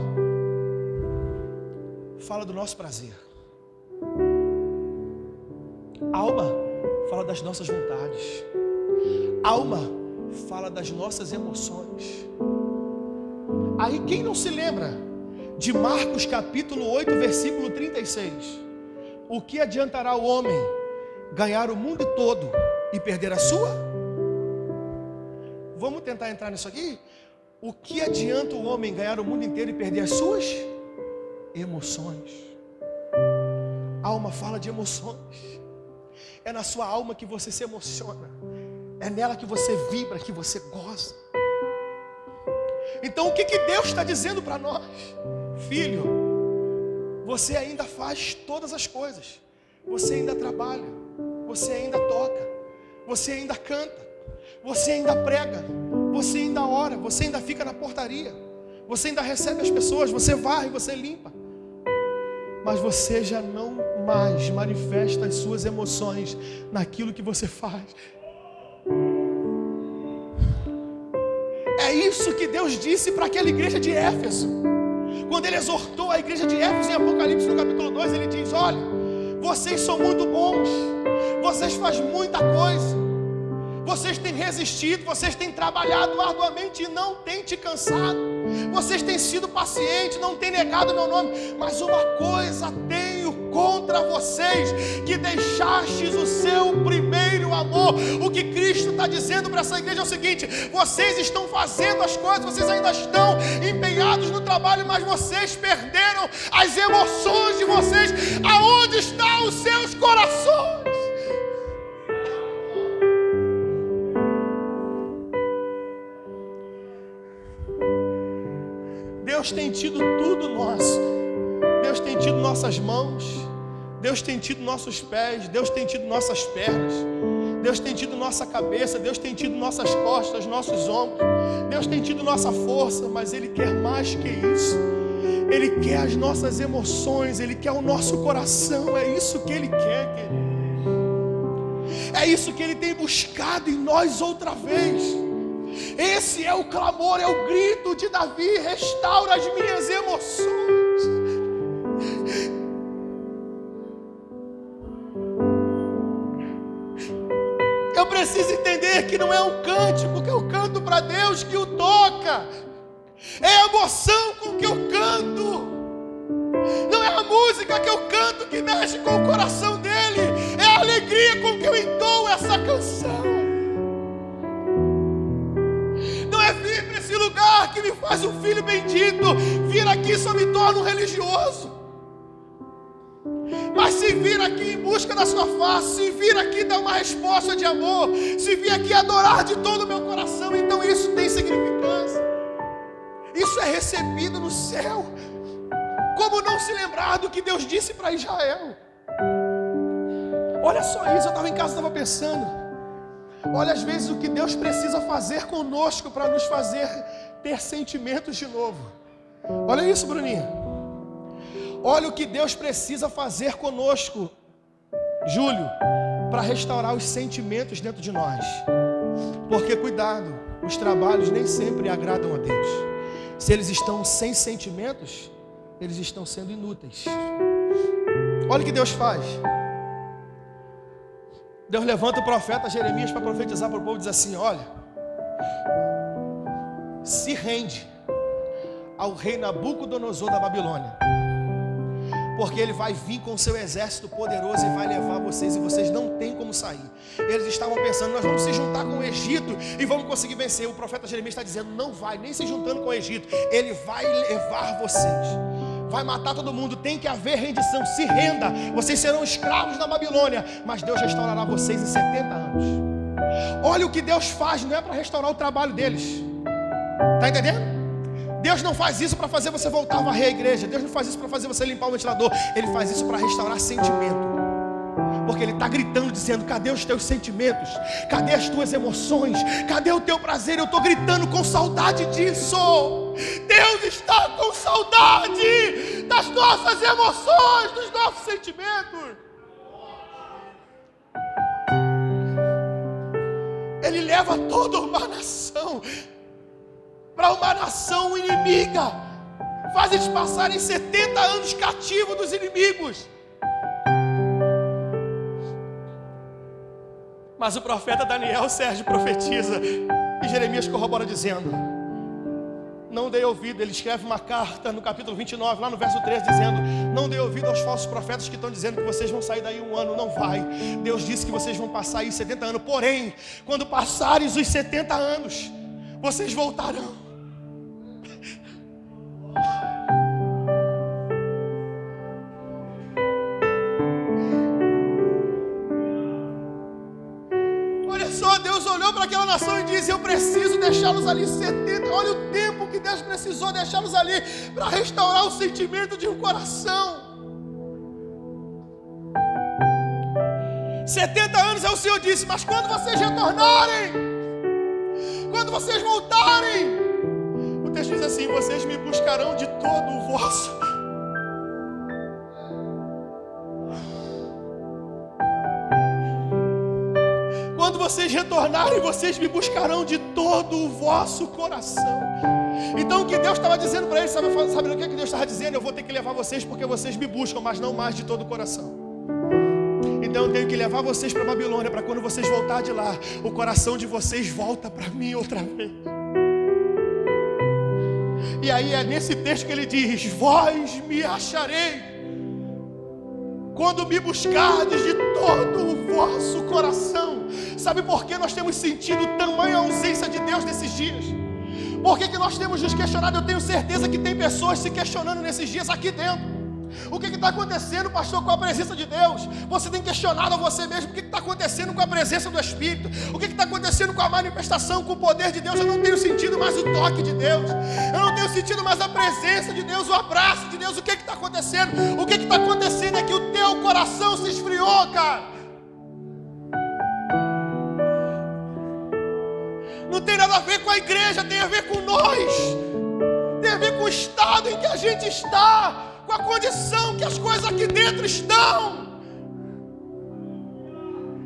fala do nosso prazer. Alma fala das nossas vontades. Alma fala das nossas emoções. Aí quem não se lembra de Marcos capítulo 8, versículo 36? O que adiantará o homem ganhar o mundo todo e perder a sua? Vamos tentar entrar nisso aqui? O que adianta o homem ganhar o mundo inteiro e perder as suas emoções? Alma fala de emoções. É na sua alma que você se emociona. É nela que você vibra, que você goza. Então o que Deus está dizendo para nós? Filho, você ainda faz todas as coisas. Você ainda trabalha. Você ainda toca. Você ainda canta. Você ainda prega. Você ainda ora. Você ainda fica na portaria. Você ainda recebe as pessoas. Você varre, você limpa. Mas você já não mais manifesta as suas emoções naquilo que você faz. É isso que Deus disse para aquela igreja de Éfeso. Quando Ele exortou a igreja de Éfeso em Apocalipse no capítulo 2, Ele diz: olha, vocês são muito bons, vocês fazem muita coisa, vocês têm resistido, vocês têm trabalhado arduamente e não têm te cansado, vocês têm sido pacientes, não têm negado o meu nome, mas uma coisa tenho contra vocês, que deixastes o seu primeiro amor. O que Cristo está dizendo para essa igreja é o seguinte: vocês estão fazendo as coisas, vocês ainda estão empenhados no trabalho, mas vocês perderam as emoções de vocês. Aonde estão os seus corações? Deus tem tido tudo nosso. Deus tem tido nossas mãos, Deus tem tido nossos pés, Deus tem tido nossas pernas, Deus tem tido nossa cabeça, Deus tem tido nossas costas, nossos ombros, Deus tem tido nossa força, mas Ele quer mais que isso. Ele quer as nossas emoções, Ele quer o nosso coração. É isso que Ele quer, querido. É isso que Ele tem buscado em nós outra vez. Esse é o clamor, é o grito de Davi: restaura as minhas emoções. Eu preciso entender que não é um cântico que eu canto para Deus que o toca, é a emoção com que eu canto. Não é a música que eu canto que mexe com o coração dele, é a alegria com que eu entoo essa canção. Não é vir para esse lugar que me faz um filho bendito, vir aqui só me torna um religioso. Mas se vir aqui em busca da sua face, se vir aqui dar uma resposta de amor, se vir aqui adorar de todo o meu coração, então isso tem significância. Isso é recebido no céu. Como não se lembrar do que Deus disse para Israel? Olha só isso, eu estava em casa e estava pensando. Olha às vezes o que Deus precisa fazer conosco para nos fazer ter sentimentos de novo. Olha isso, Bruninha. Olha o que Deus precisa fazer conosco, Júlio, para restaurar os sentimentos dentro de nós. Porque cuidado, os trabalhos nem sempre agradam a Deus. Se eles estão sem sentimentos, eles estão sendo inúteis. Olha o que Deus faz. Deus levanta o profeta Jeremias para profetizar para o povo e diz assim: olha, se rende ao rei Nabucodonosor da Babilônia, porque ele vai vir com o seu exército poderoso e vai levar vocês, e vocês não têm como sair. Eles estavam pensando, nós vamos se juntar com o Egito e vamos conseguir vencer. O profeta Jeremias está dizendo, não vai, nem se juntando com o Egito, ele vai levar vocês, vai matar todo mundo. Tem que haver rendição, se renda, vocês serão escravos da Babilônia, mas Deus restaurará vocês em 70 anos. Olha o que Deus faz, não é para restaurar o trabalho deles, está entendendo? Deus não faz isso para fazer você voltar a varrer a igreja. Deus não faz isso para fazer você limpar o ventilador. Ele faz isso para restaurar sentimento. Porque Ele está gritando, dizendo, cadê os teus sentimentos? Cadê as tuas emoções? Cadê o teu prazer? Eu estou gritando com saudade disso. Deus está com saudade das nossas emoções, dos nossos sentimentos. Ele leva toda uma nação para uma nação inimiga, faz eles passarem 70 anos cativos dos inimigos. Mas o profeta Daniel, Sérgio, profetiza, e Jeremias corrobora dizendo, não dei ouvido. Ele escreve uma carta no capítulo 29, lá no verso 13, dizendo, não dei ouvido aos falsos profetas que estão dizendo que vocês vão sair daí um ano. Não vai. Deus disse que vocês vão passar aí 70 anos, porém, quando passarem os 70 anos, vocês voltarão. Olha só, Deus olhou para aquela nação e disse, eu preciso deixá-los ali 70. Olha o tempo que Deus precisou deixá-los ali para restaurar o sentimento de um coração. 70 anos, o Senhor disse, mas quando vocês retornarem, quando vocês voltarem, o texto diz assim, vocês me buscarão de todo o vosso. Quando vocês retornarem, vocês me buscarão de todo o vosso coração. Então o que Deus estava dizendo para eles, sabe o que Deus estava dizendo? Eu vou ter que levar vocês porque vocês me buscam, mas não mais de todo o coração. Então eu tenho que levar vocês para Babilônia, para quando vocês voltarem de lá, o coração de vocês volta para mim outra vez. E aí é nesse texto que ele diz, vós me achareis, quando me buscardes de todo o vosso coração. Sabe por que nós temos sentido tamanha ausência de Deus nesses dias? Por que nós temos nos questionado? Eu tenho certeza que tem pessoas se questionando nesses dias aqui dentro. O que está acontecendo, pastor, com a presença de Deus? Você tem questionado a você mesmo, o que está acontecendo com a presença do Espírito? O que está acontecendo com a manifestação, com o poder de Deus? Eu não tenho sentido mais o toque de Deus, eu não tenho sentido mais a presença de Deus, o abraço de Deus. O que está acontecendo? O que está acontecendo é que o teu coração se esfriou, cara. Não tem nada a ver com a igreja, tem a ver com nós, tem a ver com o estado em que a gente está, com a condição que as coisas aqui dentro estão.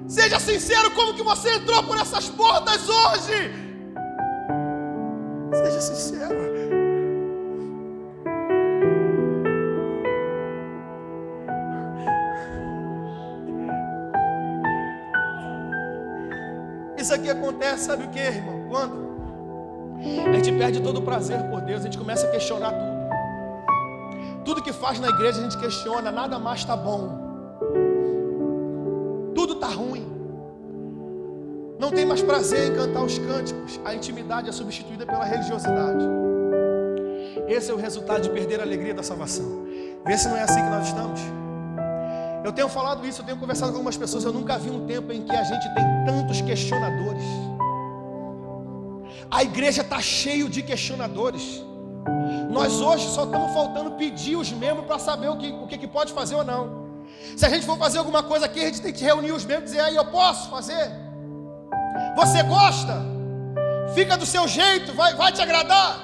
Seja sincero, como que você entrou por essas portas hoje? Seja sincero. Isso aqui acontece, sabe o que, irmão? Quando a gente perde todo o prazer por Deus, a gente começa a questionar tudo. Tudo que faz na igreja a gente questiona, nada mais está bom. Tudo está ruim. Não tem mais prazer em cantar os cânticos. A intimidade é substituída pela religiosidade. Esse é o resultado de perder a alegria da salvação. Vê se não é assim que nós estamos. Eu tenho falado isso, eu tenho conversado com algumas pessoas. Eu nunca vi um tempo em que a gente tem tantos questionadores. A igreja está cheia de questionadores. Nós hoje só estamos faltando pedir os membros para saber o que pode fazer ou não. Se a gente for fazer alguma coisa aqui, a gente tem que reunir os membros e dizer, aí eu posso fazer? Você gosta? Fica do seu jeito, vai te agradar?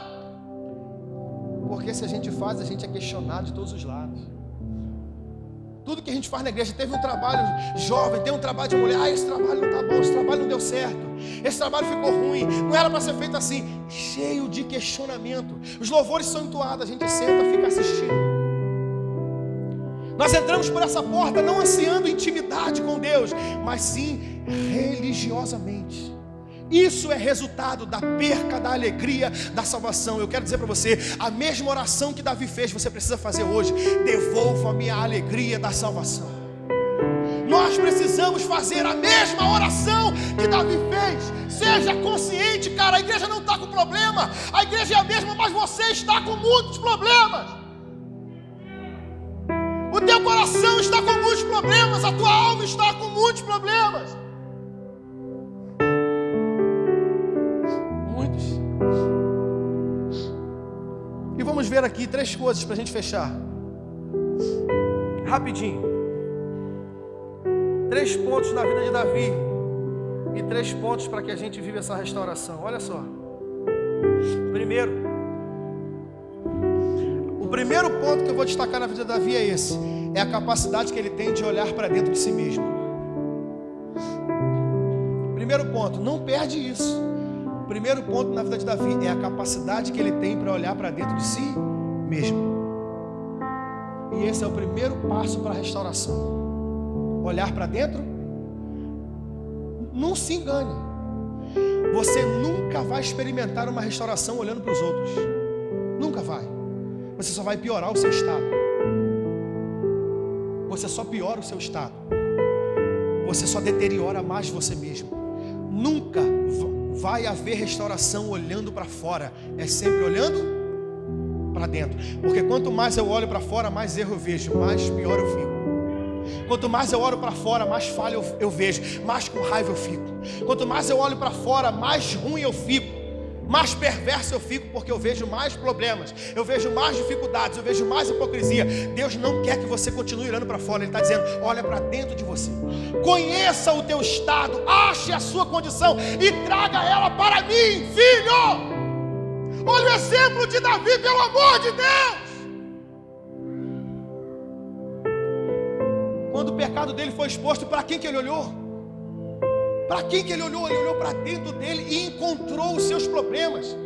Porque se a gente faz, a gente é questionado de todos os lados. Tudo que a gente faz na igreja, teve um trabalho jovem, tem um trabalho de mulher, esse trabalho não está bom, esse trabalho não deu certo, esse trabalho ficou ruim, não era para ser feito assim, cheio de questionamento. Os louvores são entoados, a gente senta, fica assistindo. Nós entramos por essa porta não ansiando intimidade com Deus, mas sim religiosamente. Isso é resultado da perca da alegria da salvação. Eu quero dizer para você, a mesma oração que Davi fez, você precisa fazer hoje. Devolva-me a alegria da salvação. Nós precisamos fazer a mesma oração que Davi fez. Seja consciente, cara, a igreja não está com problema. A igreja é a mesma, mas você está com muitos problemas. O teu coração está com muitos problemas. A tua alma está com muitos problemas. Muitos. E vamos ver aqui 3 coisas para a gente fechar. Rapidinho. 3 pontos na vida de Davi e 3 pontos para que a gente viva essa restauração. Olha só. O primeiro ponto que eu vou destacar na vida de Davi é esse. É a capacidade que ele tem de olhar para dentro de si mesmo. Primeiro ponto, não perde isso. O primeiro ponto na vida de Davi é a capacidade que ele tem para olhar para dentro de si mesmo. E esse é o primeiro passo para a restauração. Olhar para dentro. Não se engane. Você nunca vai experimentar uma restauração olhando para os outros. Nunca vai. Você só vai piorar o seu estado. Você só piora o seu estado. Você só deteriora mais você mesmo. Nunca vai haver restauração olhando para fora. É sempre olhando para dentro. Porque quanto mais eu olho para fora, mais erro eu vejo, mais pior eu fico. Quanto mais eu olho para fora, mais falha eu vejo, mais com raiva eu fico. Quanto mais eu olho para fora, mais ruim eu fico, mais perverso eu fico, porque eu vejo mais problemas, eu vejo mais dificuldades, eu vejo mais hipocrisia. Deus não quer que você continue olhando para fora. Ele está dizendo, olha para dentro de você. Conheça o teu estado, ache a sua condição e traga ela para mim, filho. Olha o exemplo de Davi, pelo amor de Deus. Quando o pecado dele foi exposto, para quem que ele olhou? Para quem que ele olhou? Ele olhou para dentro dele e encontrou os seus problemas.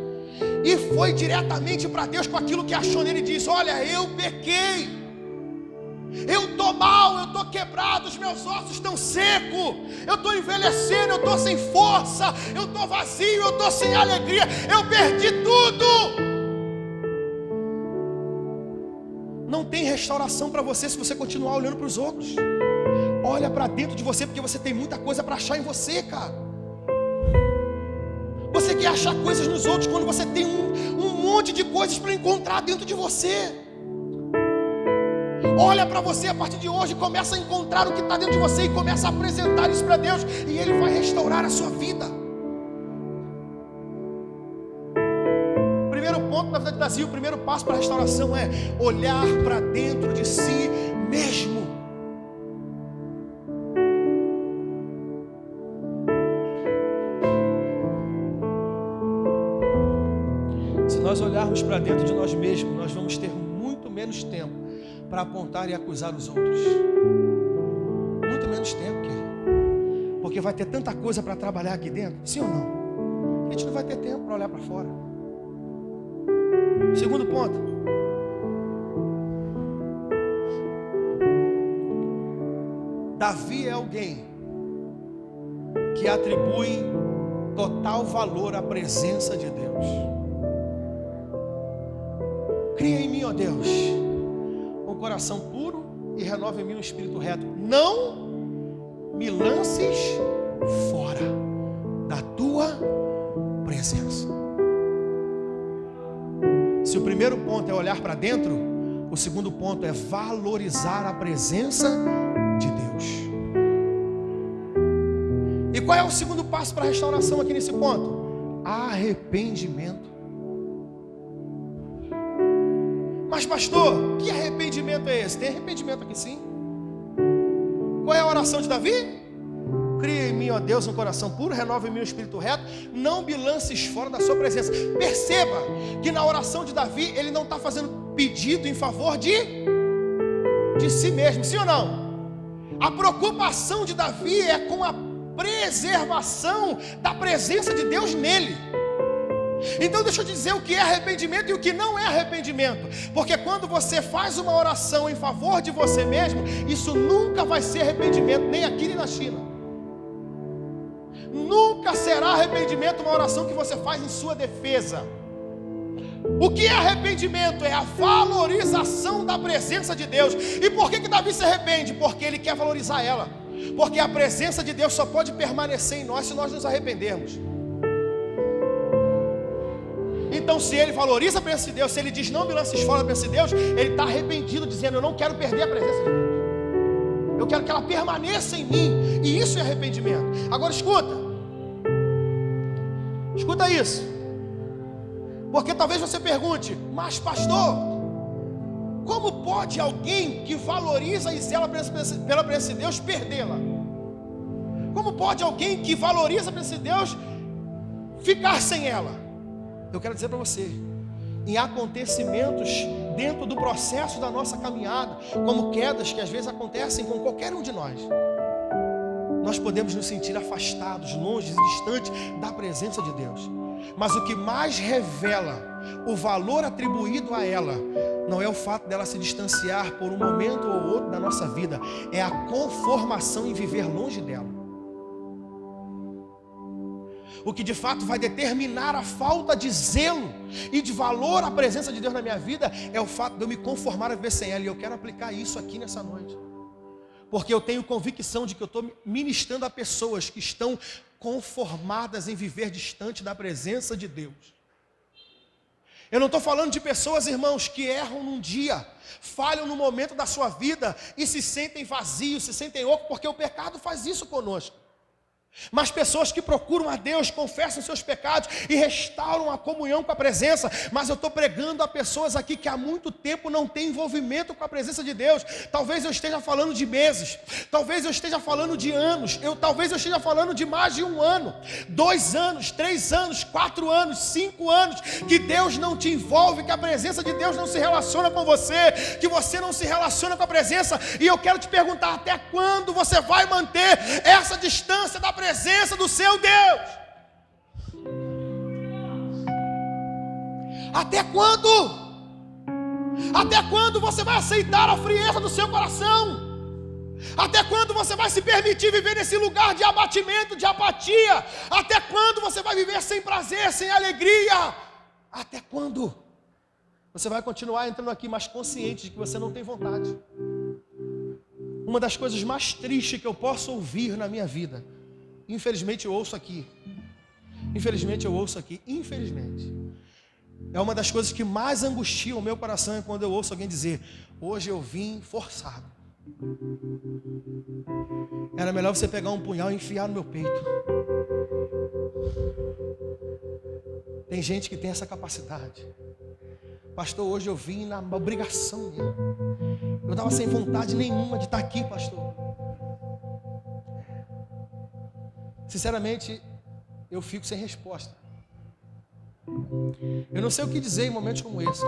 E foi diretamente para Deus com aquilo que achou nele e disse, olha, eu pequei. Eu estou mal, eu estou quebrado, os meus ossos estão secos. Eu estou envelhecendo, eu estou sem força. Eu estou vazio, eu estou sem alegria. Eu perdi tudo. Não tem restauração para você se você continuar olhando para os outros. Olha para dentro de você, porque você tem muita coisa para achar em você, cara. Você quer achar coisas nos outros quando você tem um monte de coisas para encontrar dentro de você. Olha para você a partir de hoje, começa a encontrar o que está dentro de você e começa a apresentar isso para Deus, e Ele vai restaurar a sua vida. Na vida de Davi, o primeiro passo para a restauração é olhar para dentro de si mesmo. Se nós olharmos para dentro de nós mesmos, nós vamos ter muito menos tempo para apontar e acusar os outros. Muito menos tempo, querido. Porque vai ter tanta coisa para trabalhar aqui dentro, sim ou não? A gente não vai ter tempo para olhar para fora. Segundo ponto. Davi é alguém que atribui total valor à presença de Deus. Cria em mim, ó Deus, um coração puro e renova em mim um espírito reto. Não me lances fora da tua presença. Se o primeiro ponto é olhar para dentro, o segundo ponto é valorizar a presença de Deus. E qual é o segundo passo para a restauração aqui nesse ponto? Arrependimento. Mas pastor, que arrependimento é esse? Tem arrependimento aqui sim. Qual é a oração de Davi? Cria em mim, ó Deus, um coração puro, renova em mim um espírito reto, não me lances fora da sua presença. Perceba que na oração de Davi, ele não está fazendo pedido em favor de si mesmo, sim ou não? A preocupação de Davi é com a preservação da presença de Deus nele. Então deixa eu dizer o que é arrependimento e o que não é arrependimento. Porque quando você faz uma oração em favor de você mesmo, isso nunca vai ser arrependimento, nem aqui nem na China. Nunca Nunca será arrependimento uma oração que você faz em sua defesa. O que é arrependimento? É a valorização da presença de Deus. E por que Davi se arrepende? Porque ele quer valorizar ela. Porque a presença de Deus só pode permanecer em nós se nós nos arrependermos. Então, se ele valoriza a presença de Deus, se ele diz não me lances fora da presença de Deus, ele está arrependido, dizendo: eu não quero perder a presença de Deus, eu quero que ela permaneça em mim. E isso é arrependimento. Agora escuta isso, porque talvez você pergunte: mas pastor, como pode alguém que valoriza e zela pela presença de Deus perdê-la? Como pode alguém que valoriza a presença de Deus ficar sem ela? Eu quero dizer para você, em acontecimentos dentro do processo da nossa caminhada, como quedas que às vezes acontecem com qualquer um de nós, nós podemos nos sentir afastados, longe, distantes da presença de Deus. Mas o que mais revela o valor atribuído a ela não é o fato dela se distanciar por um momento ou outro da nossa vida, é a conformação em viver longe dela. O que de fato vai determinar a falta de zelo e de valor à presença de Deus na minha vida é o fato de eu me conformar a viver sem ela. E eu quero aplicar isso aqui nessa noite, porque eu tenho convicção de que eu estou ministrando a pessoas que estão conformadas em viver distante da presença de Deus. Eu não estou falando de pessoas, irmãos, que erram num dia, falham no momento da sua vida e se sentem vazios, se sentem ocos, porque o pecado faz isso conosco. Mas pessoas que procuram a Deus, confessam seus pecados e restauram a comunhão com a presença. Mas eu estou pregando a pessoas aqui que há muito tempo não têm envolvimento com a presença de Deus. Talvez eu esteja falando de meses, talvez eu esteja falando de anos, talvez eu esteja falando de mais de 1 ano, 2 anos, 3 anos, 4 anos, 5 anos, que Deus não te envolve, que a presença de Deus não se relaciona com você, que você não se relaciona com a presença. E eu quero te perguntar: até quando você vai manter essa distância da presença do seu Deus? Até quando? Até quando você vai aceitar a frieza do seu coração? Até quando você vai se permitir viver nesse lugar de abatimento, de apatia? Até quando você vai viver sem prazer, sem alegria? Até quando você vai continuar entrando aqui mais consciente de que você não tem vontade? Uma das coisas mais tristes que eu posso ouvir na minha vida, infelizmente eu ouço aqui, infelizmente, é uma das coisas que mais angustia o meu coração, é quando eu ouço alguém dizer: hoje eu vim forçado. Era melhor você pegar um punhal e enfiar no meu peito. Tem gente que tem essa capacidade. Pastor, hoje eu vim na obrigação mesmo. Eu estava sem vontade nenhuma de estar aqui, pastor. Sinceramente, eu fico sem resposta. Eu não sei o que dizer em momentos como esse.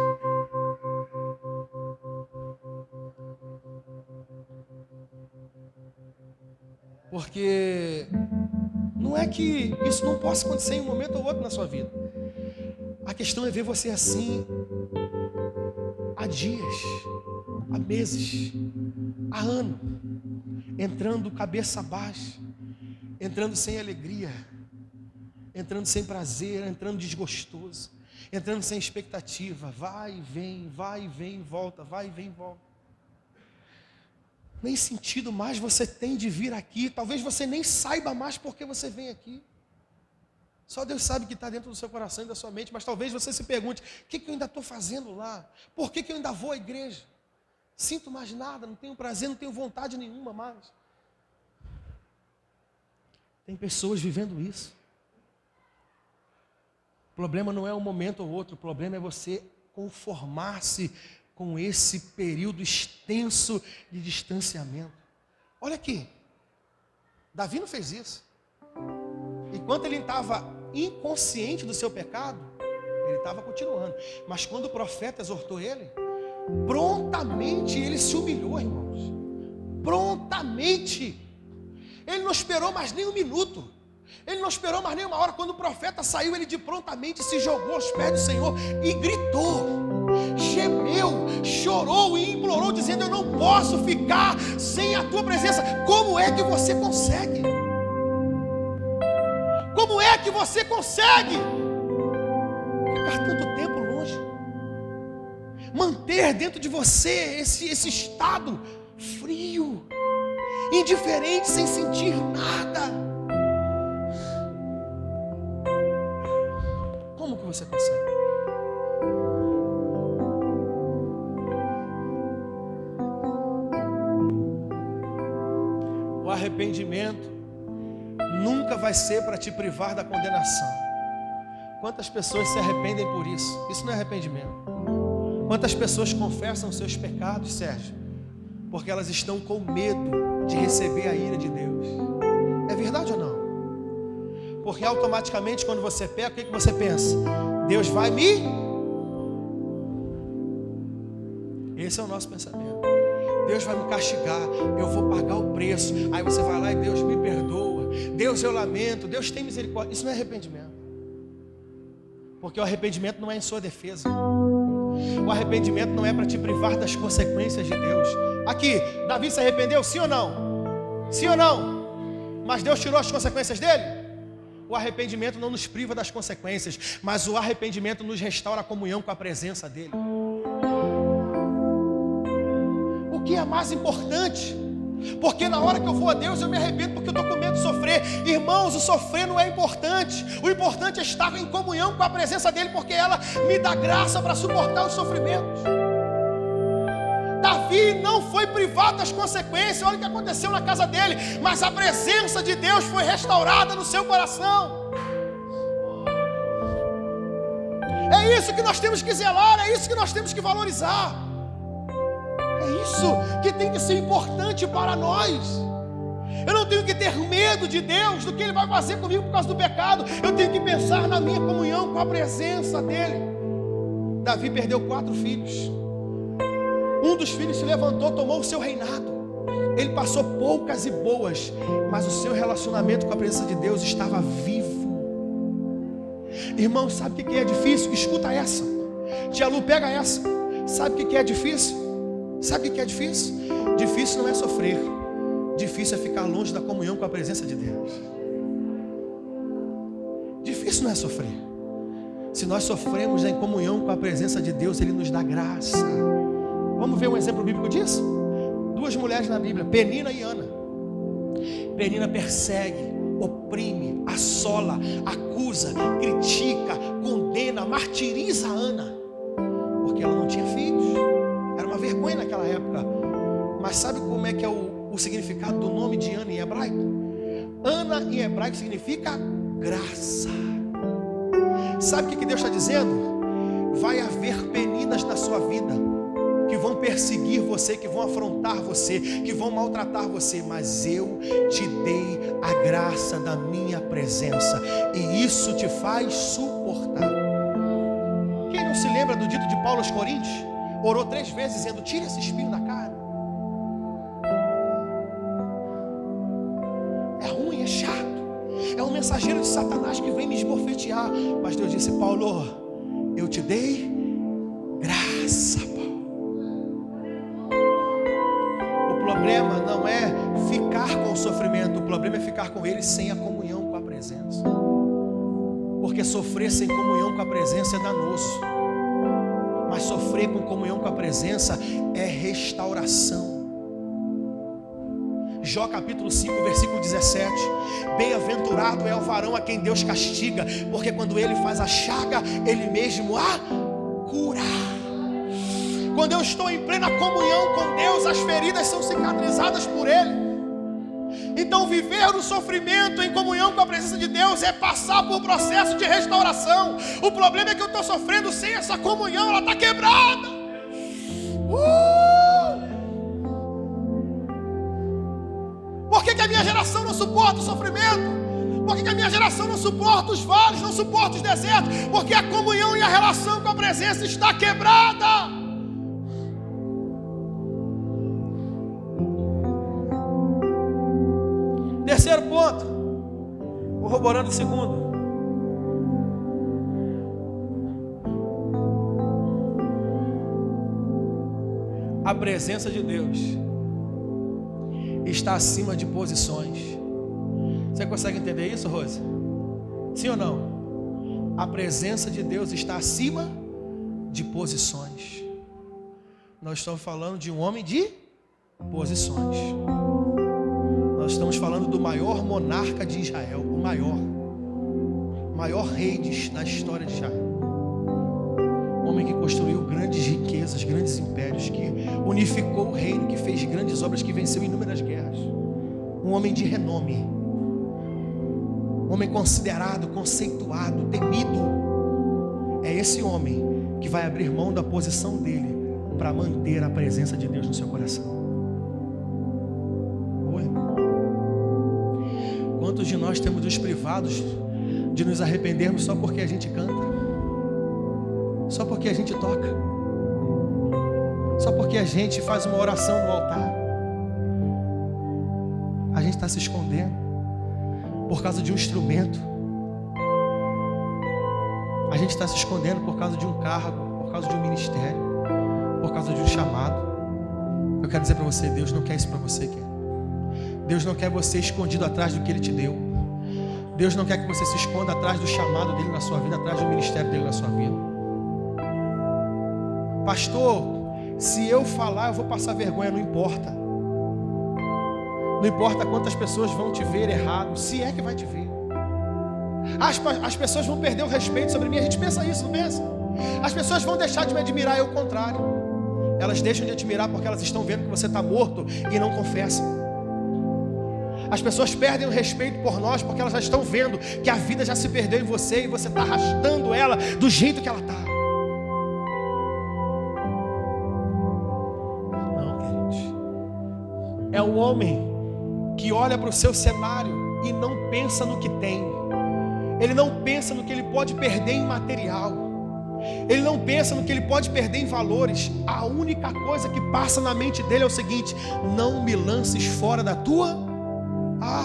Porque não é que isso não possa acontecer em um momento ou outro na sua vida. A questão é ver você assim há dias, há meses, há anos, entrando cabeça baixa, entrando sem alegria, entrando sem prazer, entrando desgostoso, entrando sem expectativa. Vai e vem, volta, vai e vem, volta. Nem sentido mais você tem de vir aqui. Talvez você nem saiba mais por que você vem aqui. Só Deus sabe o que está dentro do seu coração e da sua mente. Mas talvez você se pergunte: o que eu ainda estou fazendo lá? Por que eu ainda vou à igreja? Sinto mais nada, não tenho prazer, não tenho vontade nenhuma mais. Tem pessoas vivendo isso. O problema não é um momento ou outro, o problema é você conformar-se com esse período extenso de distanciamento. Olha aqui, Davi não fez isso. Enquanto ele estava inconsciente do seu pecado, ele estava continuando. Mas quando o profeta exortou ele, prontamente ele se humilhou, irmãos. Prontamente. Ele não esperou mais nem 1 minuto. Ele não esperou mais nem 1 hora. Quando o profeta saiu, ele de prontamente se jogou aos pés do Senhor e gritou, gemeu, chorou e implorou, dizendo: eu não posso ficar sem a tua presença. Como é que você consegue? Como que você consegue ficar tanto tempo longe, manter dentro de você esse estado frio, indiferente, sem sentir nada. Como que você consegue? O arrependimento nunca vai ser para te privar da condenação. Quantas pessoas se arrependem por isso? Isso não é arrependimento. Quantas pessoas confessam seus pecados, Sérgio, porque elas estão com medo de receber a ira de Deus? É verdade ou não? Porque automaticamente quando você peca, o que você pensa? Deus vai me... Esse é o nosso pensamento. Deus vai me castigar, eu vou pagar o preço. Aí você vai lá e Deus me perdoa. Deus, eu lamento, Deus tem misericórdia. Isso não é arrependimento. Porque o arrependimento não é em sua defesa. O arrependimento não é para te privar das consequências de Deus. Aqui, Davi se arrependeu, sim ou não? Sim ou não? Mas Deus tirou as consequências dele? O arrependimento não nos priva das consequências, mas o arrependimento nos restaura a comunhão com a presença dele. O que é mais importante? Porque na hora que eu vou a Deus, eu me arrependo porque eu estou com medo de sofrer. Irmãos, o sofrer não é importante. O importante é estar em comunhão com a presença dele, porque ela me dá graça para suportar os sofrimentos. Davi não foi privado das consequências. Olha o que aconteceu na casa dele, mas a presença de Deus foi restaurada no seu coração. É isso que nós temos que zelar, é isso que nós temos que valorizar. É isso que tem que ser importante para nós. Eu não tenho que ter medo de Deus, do que Ele vai fazer comigo por causa do pecado. Eu tenho que pensar na minha comunhão com a presença dEle. Davi perdeu 4 filhos. Um dos filhos se levantou, tomou o seu reinado. Ele passou poucas e boas, mas o seu relacionamento com a presença de Deus estava vivo. Irmão, sabe o que é difícil? Escuta essa. Tia Lu, pega essa. Sabe o que é difícil? Sabe o que é difícil? Difícil não é sofrer. Difícil é ficar longe da comunhão com a presença de Deus. Difícil não é sofrer. Se nós sofremos em comunhão com a presença de Deus, Ele nos dá graça. Vamos ver um exemplo bíblico disso? 2 mulheres na Bíblia, Penina e Ana. Penina persegue, oprime, assola, acusa, critica, condena, martiriza a Ana, porque ela não tinha filhos. Era uma vergonha naquela época. Mas sabe como é que é o significado do nome de Ana em hebraico? Ana em hebraico significa graça. Sabe o que Deus está dizendo? Vai haver peninas na sua vida que vão perseguir você, que vão afrontar você, que vão maltratar você, mas eu te dei a graça da minha presença, e isso te faz suportar. Quem não se lembra do dito de Paulo aos Coríntios? Orou 3 vezes dizendo: tira esse espinho da carne. É ruim, é chato, é um mensageiro de Satanás que vem me esbofetear. Mas Deus disse: Paulo, eu te dei graça, Paulo. O problema não é ficar com o sofrimento, o problema é ficar com ele sem a comunhão com a presença. Porque sofrer sem comunhão com a presença é danoso, mas sofrer com comunhão com a presença é restauração. Jó capítulo 5, versículo 17. Bem-aventurado é o varão a quem Deus castiga, porque quando ele faz a chaga, ele mesmo a cura. Quando eu estou em plena comunhão com Deus, as feridas são cicatrizadas por Ele. Então viver no sofrimento em comunhão com a presença de Deus é passar por um processo de restauração. O problema é que eu estou sofrendo sem essa comunhão, ela está quebrada. Por que a minha geração não suporta o sofrimento? Por que a minha geração não suporta os vales, não suporta os desertos? Porque a comunhão e a relação com a presença está quebrada. Terceiro ponto, corroborando o segundo. A presença de Deus está acima de posições. Você consegue entender isso, Rose? Sim ou não? A presença de Deus está acima de posições. Nós estamos falando de um homem de posições. Nós estamos falando do maior monarca de Israel, o maior rei da história de Israel. Um homem que construiu grandes riquezas, grandes impérios, que unificou o reino, que fez grandes obras, que venceu inúmeras guerras. Um homem de renome, um homem considerado, conceituado, temido. É esse homem que vai abrir mão da posição dele para manter a presença de Deus no seu coração. Oi. Quantos de nós temos os privados de nos arrependermos só porque a gente canta, só porque a gente toca, só porque a gente faz uma oração no altar? A gente está se escondendo por causa de um instrumento, a gente está se escondendo por causa de um cargo, por causa de um ministério, por causa de um chamado. Eu quero dizer para você, Deus não quer isso para você, querido. Deus não quer você escondido atrás do que Ele te deu. Deus não quer que você se esconda atrás do chamado dEle na sua vida, atrás do ministério dEle na sua vida. Pastor, se eu falar eu vou passar vergonha, não importa. Não importa quantas pessoas vão te ver errado, se é que vai te ver. As pessoas vão perder o respeito sobre mim. A gente pensa isso, não pensa? As pessoas vão deixar de me admirar, é o contrário. Elas deixam de admirar porque elas estão vendo que você está morto e não confessam. As pessoas perdem o respeito por nós porque elas já estão vendo que a vida já se perdeu em você e você está arrastando ela do jeito que ela está. Não, queridos. É um homem que olha para o seu cenário e não pensa no que tem. Ele não pensa no que ele pode perder em material. Ele não pensa no que ele pode perder em valores. A única coisa que passa na mente dele é o seguinte: não me lances fora da tua...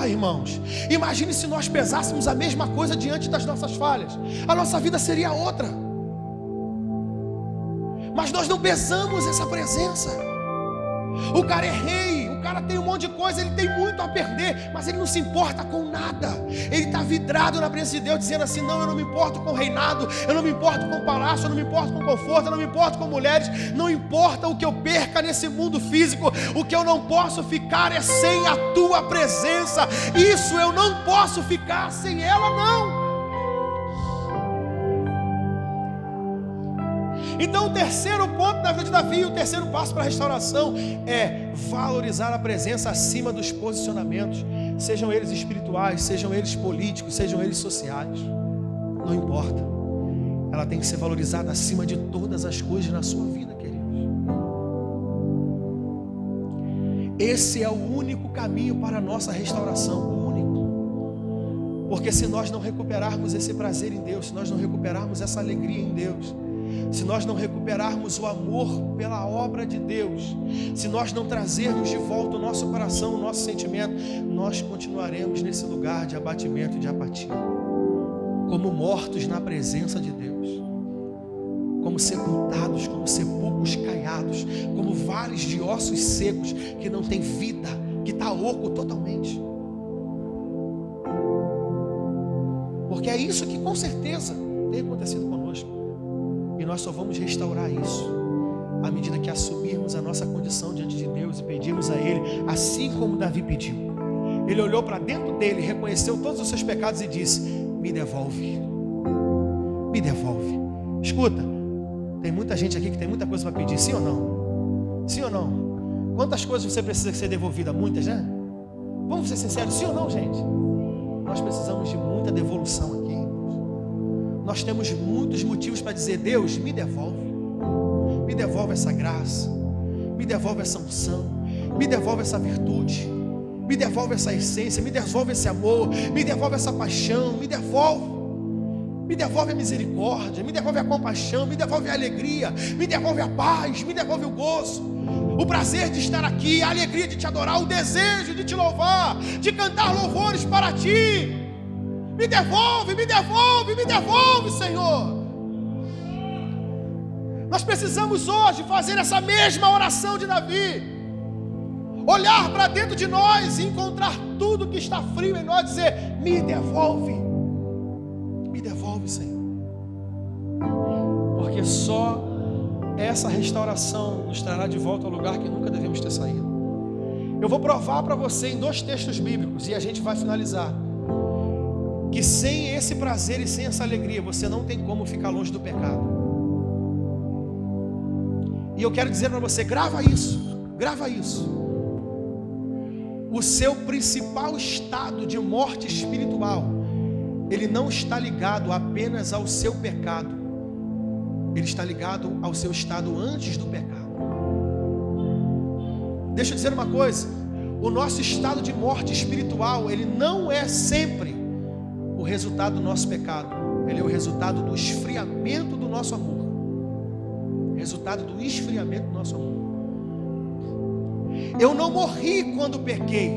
irmãos, imagine se nós pesássemos a mesma coisa diante das nossas falhas. A nossa vida seria outra. Mas nós não pesamos essa presença. O cara é rei, o cara tem um monte de coisa, ele tem muito a perder, mas ele não se importa com nada. Ele está vidrado na presença de Deus, dizendo assim: não, eu não me importo com reinado, eu não me importo com palácio, eu não me importo com conforto, eu não me importo com mulheres. Não importa o que eu perca nesse mundo físico, o que eu não posso ficar é sem a tua presença. Isso eu não posso ficar sem ela, não. Então o terceiro ponto da vida de Davi, o terceiro passo para a restauração é valorizar a presença acima dos posicionamentos, sejam eles espirituais, sejam eles políticos, sejam eles sociais. Não importa, ela tem que ser valorizada acima de todas as coisas na sua vida, queridos. Esse é o único caminho para a nossa restauração, o único. Porque se nós não recuperarmos esse prazer em Deus, se nós não recuperarmos essa alegria em Deus, se nós não recuperarmos o amor pela obra de Deus, se nós não trazermos de volta o nosso coração, o nosso sentimento, nós continuaremos nesse lugar de abatimento e de apatia, como mortos na presença de Deus, como sepultados, como sepulcros caiados, como vales de ossos secos que não tem vida, que está oco totalmente. Porque é isso que com certeza tem acontecido conosco. E nós só vamos restaurar isso à medida que assumirmos a nossa condição diante de Deus e pedirmos a Ele, assim como Davi pediu. Ele olhou para dentro dele, reconheceu todos os seus pecados e disse: me devolve, me devolve. Escuta, tem muita gente aqui que tem muita coisa para pedir, sim ou não? Sim ou não? Quantas coisas você precisa ser devolvida? Muitas, né? Vamos ser sinceros, sim ou não, gente? Nós precisamos de muita devolução aqui. Nós temos muitos motivos para dizer: Deus, me devolve essa graça, me devolve essa unção, me devolve essa virtude, me devolve essa essência, me devolve esse amor, me devolve essa paixão, me devolve a misericórdia, me devolve a compaixão, me devolve a alegria, me devolve a paz, me devolve o gozo, o prazer de estar aqui, a alegria de te adorar, o desejo de te louvar, de cantar louvores para ti. Me devolve, me devolve, me devolve, Senhor. Nós precisamos hoje fazer essa mesma oração de Davi. Olhar para dentro de nós e encontrar tudo que está frio em nós, dizer: me devolve. Me devolve, Senhor. Porque só essa restauração nos trará de volta ao lugar que nunca devemos ter saído. Eu vou provar para você em 2 textos bíblicos e a gente vai finalizar. Que sem esse prazer e sem essa alegria, você não tem como ficar longe do pecado. E eu quero dizer para você, grava isso. O seu principal estado de morte espiritual, ele não está ligado apenas ao seu pecado. Ele está ligado ao seu estado antes do pecado. Deixa eu dizer uma coisa. O nosso estado de morte espiritual, ele não é sempre o resultado do nosso pecado. Ele é o resultado do esfriamento do nosso amor. Resultado do esfriamento do nosso amor. Eu não morri quando pequei.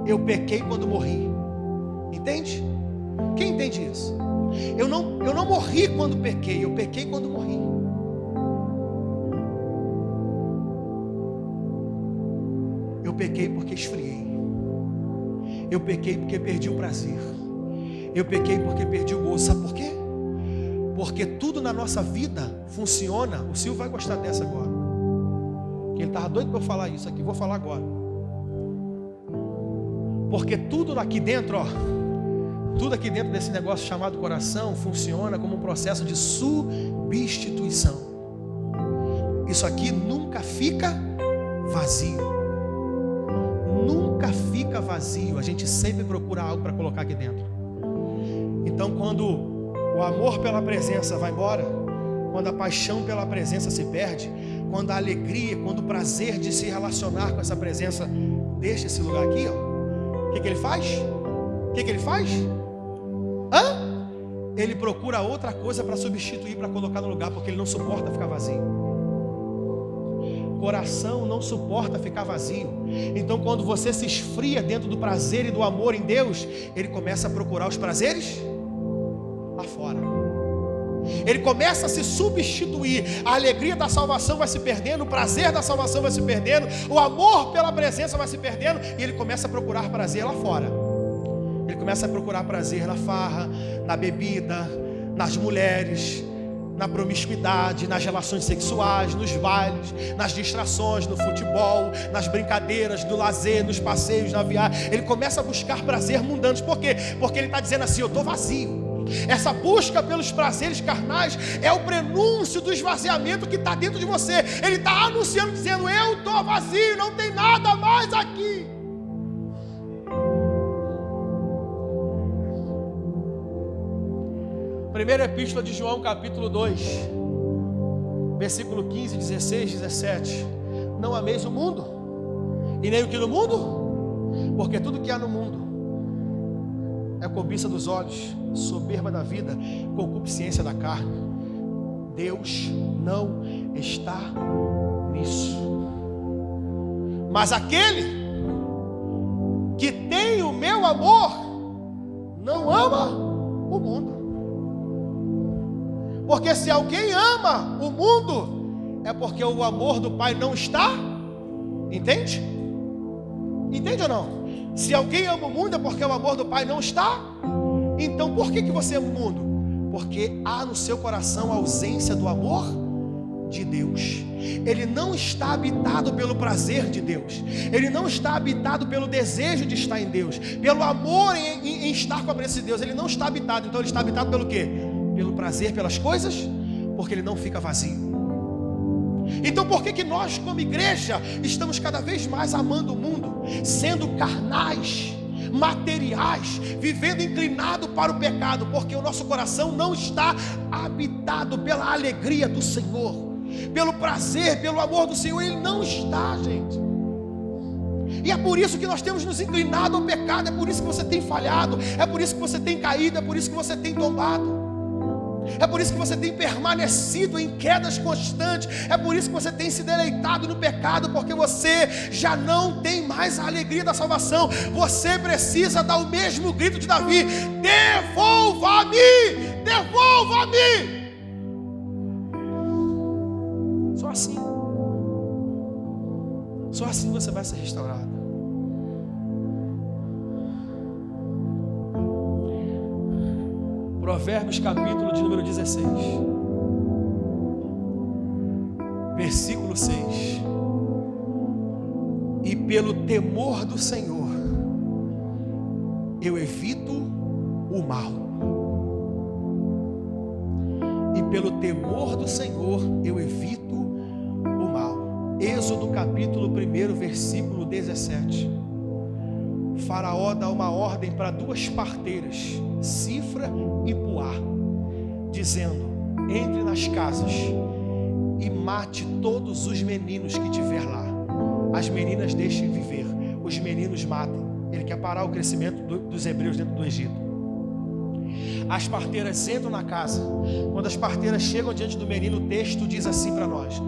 Eu pequei quando morri. Entende? Quem entende isso? Eu não morri quando pequei. Eu pequei quando morri. Eu pequei porque esfriei. Eu pequei porque perdi o prazer. Eu pequei porque perdi o gozo. Sabe por quê? Porque tudo na nossa vida funciona. O Silvio vai gostar dessa agora. Ele estava doido para eu falar isso aqui. Vou falar agora. Porque tudo aqui dentro, tudo aqui dentro desse negócio chamado coração funciona como um processo de substituição. Isso aqui nunca fica vazio. Nunca fica vazio. A gente sempre procura algo para colocar aqui dentro. Então, quando o amor pela presença vai embora, quando a paixão pela presença se perde, quando a alegria, quando o prazer de se relacionar com essa presença deixa esse lugar aqui, o que ele faz? Ele procura outra coisa para substituir, para colocar no lugar, porque ele não suporta ficar vazio. O coração não suporta ficar vazio. Então, quando você se esfria dentro do prazer e do amor em Deus, ele começa a procurar os prazeres lá fora. Ele começa a se substituir. A alegria da salvação vai se perdendo, o prazer da salvação vai se perdendo, o amor pela presença vai se perdendo, e ele começa a procurar prazer lá fora. Ele começa a procurar prazer na farra, na bebida, nas mulheres, na promiscuidade, nas relações sexuais, nos bailes, nas distrações, no futebol, nas brincadeiras, no lazer, nos passeios, na viagem. Ele começa a buscar prazer mundanos. Por quê? Porque ele está dizendo assim: eu estou vazio. Essa busca pelos prazeres carnais é o prenúncio do esvaziamento que está dentro de você. Ele está anunciando, dizendo: eu estou vazio, não tem nada mais aqui. Primeira epístola de João, capítulo 2, versículo 15, 16, 17. Não ameis o mundo, e nem o que no mundo, porque tudo que há no mundo é cobiça dos olhos, soberba da vida, concupiscência da carne. Deus não está nisso. Mas aquele que tem o meu amor não ama o mundo. Porque se alguém ama o mundo, é porque o amor do Pai não está. Entende? Entende ou não? Se alguém ama o mundo, é porque o amor do Pai não está. Então por que você ama o mundo? Porque há no seu coração a ausência do amor de Deus. Ele não está habitado pelo prazer de Deus. Ele não está habitado pelo desejo de estar em Deus, pelo amor em estar com a presença de Deus. Ele não está habitado. Então ele está habitado pelo quê? Pelo prazer, pelas coisas, porque ele não fica vazio. Então por que nós como igreja estamos cada vez mais amando o mundo, sendo carnais, materiais, vivendo inclinado para o pecado? Porque o nosso coração não está habitado pela alegria do Senhor, pelo prazer, pelo amor do Senhor. Ele não está, gente. E é por isso que nós temos nos inclinado ao pecado. É por isso que você tem falhado, é por isso que você tem caído, é por isso que você tem tombado. É por isso que você tem permanecido em quedas constantes. É por isso que você tem se deleitado no pecado, porque você já não tem mais a alegria da salvação. Você precisa dar o mesmo grito de Davi: devolva-me, devolva-me. Só assim você vai ser restaurado. Provérbios capítulo de número 16, versículo 6. E pelo temor do Senhor eu evito o mal. E pelo temor do Senhor eu evito o mal. Êxodo capítulo 1, versículo 17. Faraó dá uma ordem para 2 parteiras, Cifra e Puá, dizendo: entre nas casas e mate todos os meninos que tiver lá. As meninas deixem viver, os meninos matem. Ele quer parar o crescimento dos hebreus dentro do Egito. As parteiras entram na casa. Quando as parteiras chegam diante do menino, o texto diz assim para nós,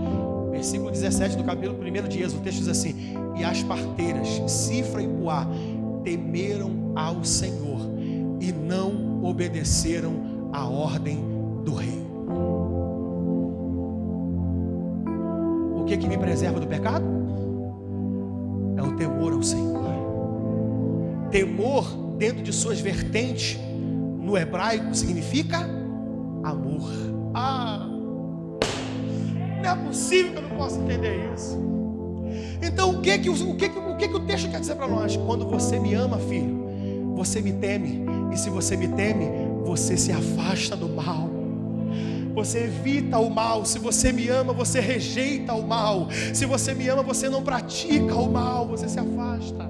versículo 17 do capítulo 1 de Êxodo, o texto diz assim: e as parteiras, Cifra e Puá, temeram ao Senhor e não obedeceram à ordem do rei. O que me preserva do pecado? É o temor ao Senhor. Temor, dentro de suas vertentes, no hebraico significa amor. Não é possível que eu não possa entender isso. Então o que o texto quer dizer para nós? Quando você me ama, filho, você me teme. E se você me teme, você se afasta do mal. Você evita o mal. Se você me ama, você rejeita o mal. Se você me ama, você não pratica o mal, você se afasta.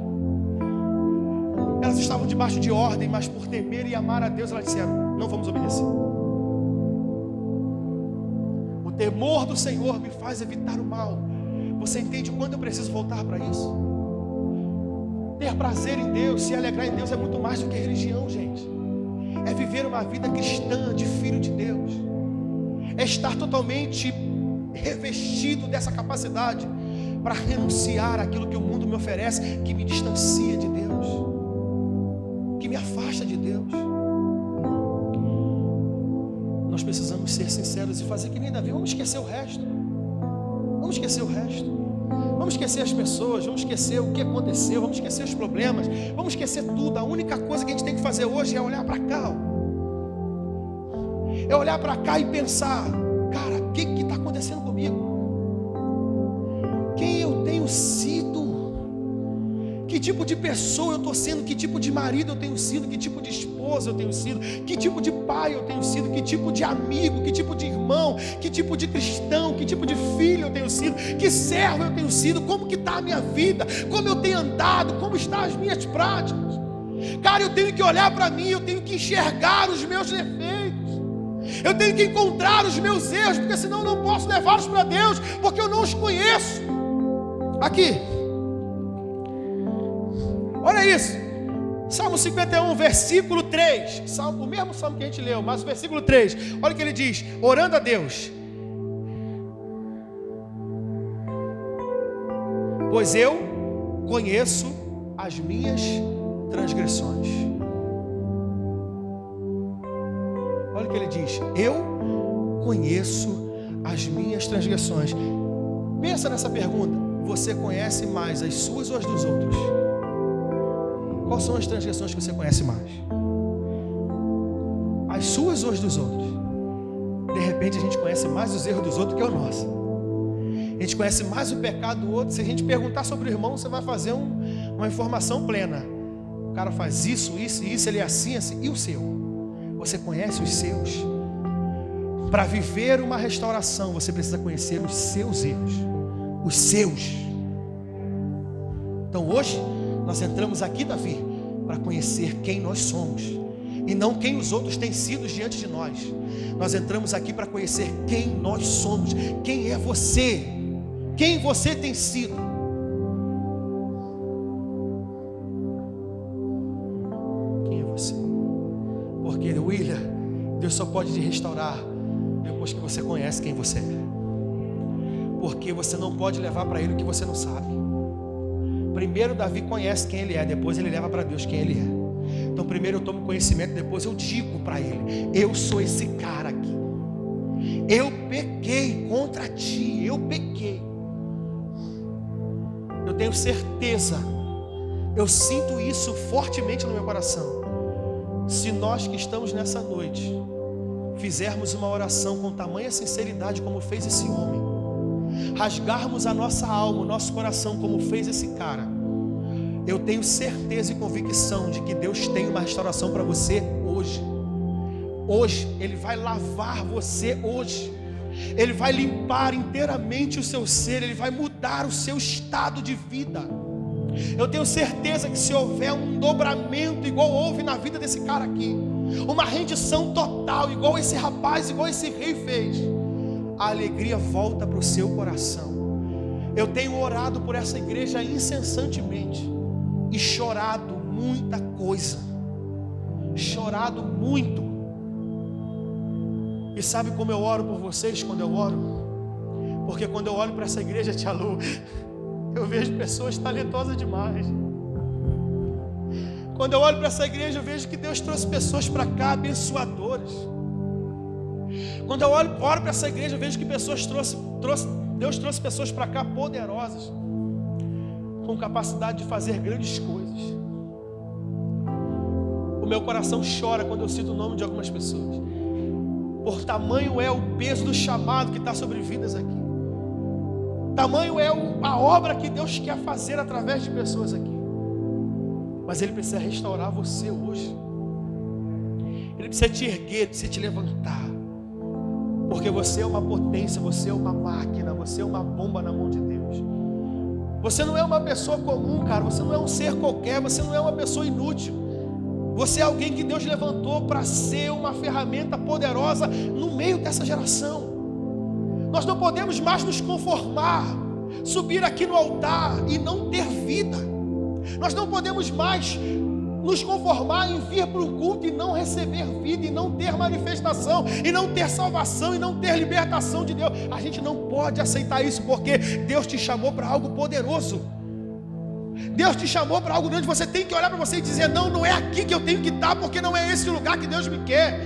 Elas estavam debaixo de ordem, mas por temer e amar a Deus, elas disseram: não vamos obedecer. O temor do Senhor me faz evitar o mal. Você entende quando eu preciso voltar para isso? Ter prazer em Deus, se alegrar em Deus é muito mais do que religião, gente. É viver uma vida cristã, de filho de Deus. É estar totalmente revestido dessa capacidade para renunciar àquilo que o mundo me oferece, que me distancia de Deus, que me afasta de Deus. Nós precisamos ser sinceros e fazer que nem Davi. Vamos esquecer o resto. Vamos esquecer o resto. Vamos esquecer as pessoas, vamos esquecer o que aconteceu, vamos esquecer os problemas, vamos esquecer tudo. A única coisa que a gente tem que fazer hoje é olhar para cá. É olhar para cá e pensar: cara, o que está acontecendo comigo? Quem eu tenho sido? Que tipo de pessoa eu estou sendo? Que tipo de marido eu tenho sido? Que tipo de esposa eu tenho sido? Que tipo de pai eu tenho sido? Que tipo de amigo? Que tipo de irmão? Que tipo de cristão? Que tipo de filho eu tenho sido? Que servo eu tenho sido? Como que está a minha vida? Como eu tenho andado? Como estão as minhas práticas? Cara, eu tenho que olhar para mim, eu tenho que enxergar os meus defeitos, eu tenho que encontrar os meus erros, porque senão eu não posso levá-los para Deus, porque eu não os conheço. Aqui, olha isso, Salmo 51, versículo 3, o mesmo salmo que a gente leu, mas o versículo 3, olha o que ele diz, orando a Deus: pois eu conheço as minhas transgressões. Olha o que ele diz: eu conheço as minhas transgressões. Pensa nessa pergunta: você conhece mais as suas ou as dos outros? Quais são as transgressões que você conhece mais? As suas ou as dos outros? De repente a gente conhece mais os erros dos outros que o nosso. A gente conhece mais o pecado do outro. Se a gente perguntar sobre o irmão, você vai fazer uma informação plena. O cara faz isso, ele é assim, assim. E o seu? Você conhece os seus? Para viver uma restauração, você precisa conhecer os seus erros. Os seus. Então hoje nós entramos aqui, Davi, para conhecer quem nós somos e não quem os outros têm sido diante de nós. Nós entramos aqui para conhecer quem nós somos. Quem é você? Quem você tem sido? Quem é você? Porque, William, Deus só pode te restaurar depois que você conhece quem você é. Porque você não pode levar para Ele o que você não sabe. Primeiro Davi conhece quem ele é, depois ele leva para Deus quem ele é. Então primeiro eu tomo conhecimento, depois eu digo para ele: eu sou esse cara aqui, eu pequei contra ti, eu pequei. Eu tenho certeza, eu sinto isso fortemente no meu coração, Se nós que estamos nessa noite fizermos uma oração com tamanha sinceridade como fez esse homem, rasgarmos a nossa alma, o nosso coração como fez esse cara, eu tenho certeza e convicção de que Deus tem uma restauração para você hoje. Hoje, Ele vai lavar você hoje. Ele vai limpar inteiramente o seu ser. Ele vai mudar o seu estado de vida. Eu tenho certeza que se houver um dobramento igual houve na vida desse cara aqui, uma rendição total igual esse rapaz, igual esse rei fez, a alegria volta para o seu coração. Eu tenho orado por essa igreja incessantemente e chorado muita coisa, chorado muito. E sabe como eu oro por vocês quando eu oro? Porque quando eu olho para essa igreja, Tia Lu, eu vejo pessoas talentosas demais. Quando eu olho para essa igreja, eu vejo que Deus trouxe pessoas para cá abençoadoras. Quando eu oro para essa igreja, eu vejo que Deus trouxe pessoas para cá poderosas, com capacidade de fazer grandes coisas. O meu coração chora quando eu cito o nome de algumas pessoas, por tamanho é o peso do chamado que está sobre vidas aqui. Tamanho é a obra que Deus quer fazer através de pessoas aqui. Mas Ele precisa restaurar você hoje. Ele precisa te erguer, precisa te levantar. Porque você é uma potência, você é uma máquina, você é uma bomba na mão de Deus. Você não é uma pessoa comum, cara. Você não é um ser qualquer, você não é uma pessoa inútil. Você é alguém que Deus levantou para ser uma ferramenta poderosa no meio dessa geração. Nós não podemos mais nos conformar, subir aqui no altar e não ter vida. Nós não podemos mais nos conformar em vir para o culto e não receber vida, e não ter manifestação, e não ter salvação, e não ter libertação de Deus. A gente não pode aceitar isso, porque Deus te chamou para algo poderoso. Deus te chamou para algo grande. Você tem que olhar para você e dizer: não é aqui que eu tenho que estar, porque não é esse o lugar que Deus me quer.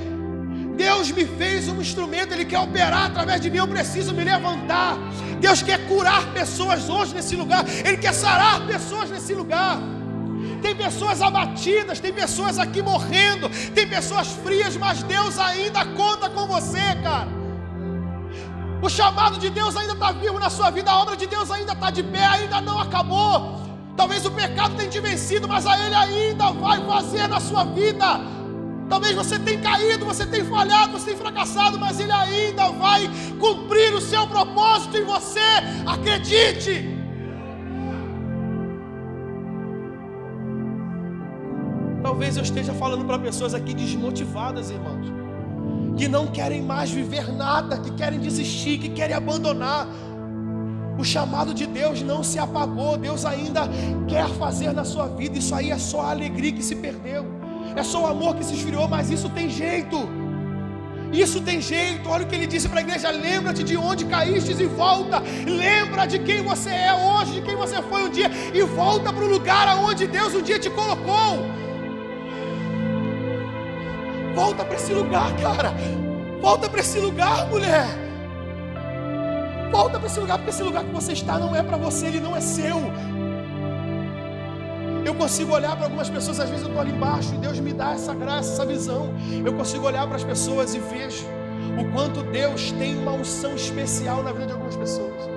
Deus me fez um instrumento, Ele quer operar através de mim, eu preciso me levantar. Deus quer curar pessoas hoje nesse lugar, Ele quer sarar pessoas nesse lugar. Tem pessoas abatidas, tem pessoas aqui morrendo, tem pessoas frias, mas Deus ainda conta com você, cara. O chamado de Deus ainda está vivo na sua vida, a obra de Deus ainda está de pé, ainda não acabou. Talvez o pecado tenha te vencido, mas a Ele ainda vai fazer na sua vida. Talvez você tenha caído, você tenha falhado, você tenha fracassado, mas Ele ainda vai cumprir o seu propósito em você. Acredite. Talvez eu esteja falando para pessoas aqui desmotivadas, irmãos, que não querem mais viver nada, que querem desistir, que querem abandonar. O chamado de Deus não se apagou. Deus ainda quer fazer na sua vida. Isso aí é só a alegria que se perdeu, é só o amor que se esfriou. Mas isso tem jeito. Isso tem jeito. Olha o que Ele disse para a igreja: lembra-te de onde caístes e volta. Lembra de quem você é hoje, de quem você foi um dia, e volta para o lugar aonde Deus um dia te colocou. Volta para esse lugar, cara. Volta para esse lugar, mulher. Volta para esse lugar, porque esse lugar que você está não é para você, ele não é seu. Eu consigo olhar para algumas pessoas, às vezes eu estou ali embaixo e Deus me dá essa graça, essa visão. Eu consigo olhar para as pessoas e vejo o quanto Deus tem uma unção especial na vida de algumas pessoas,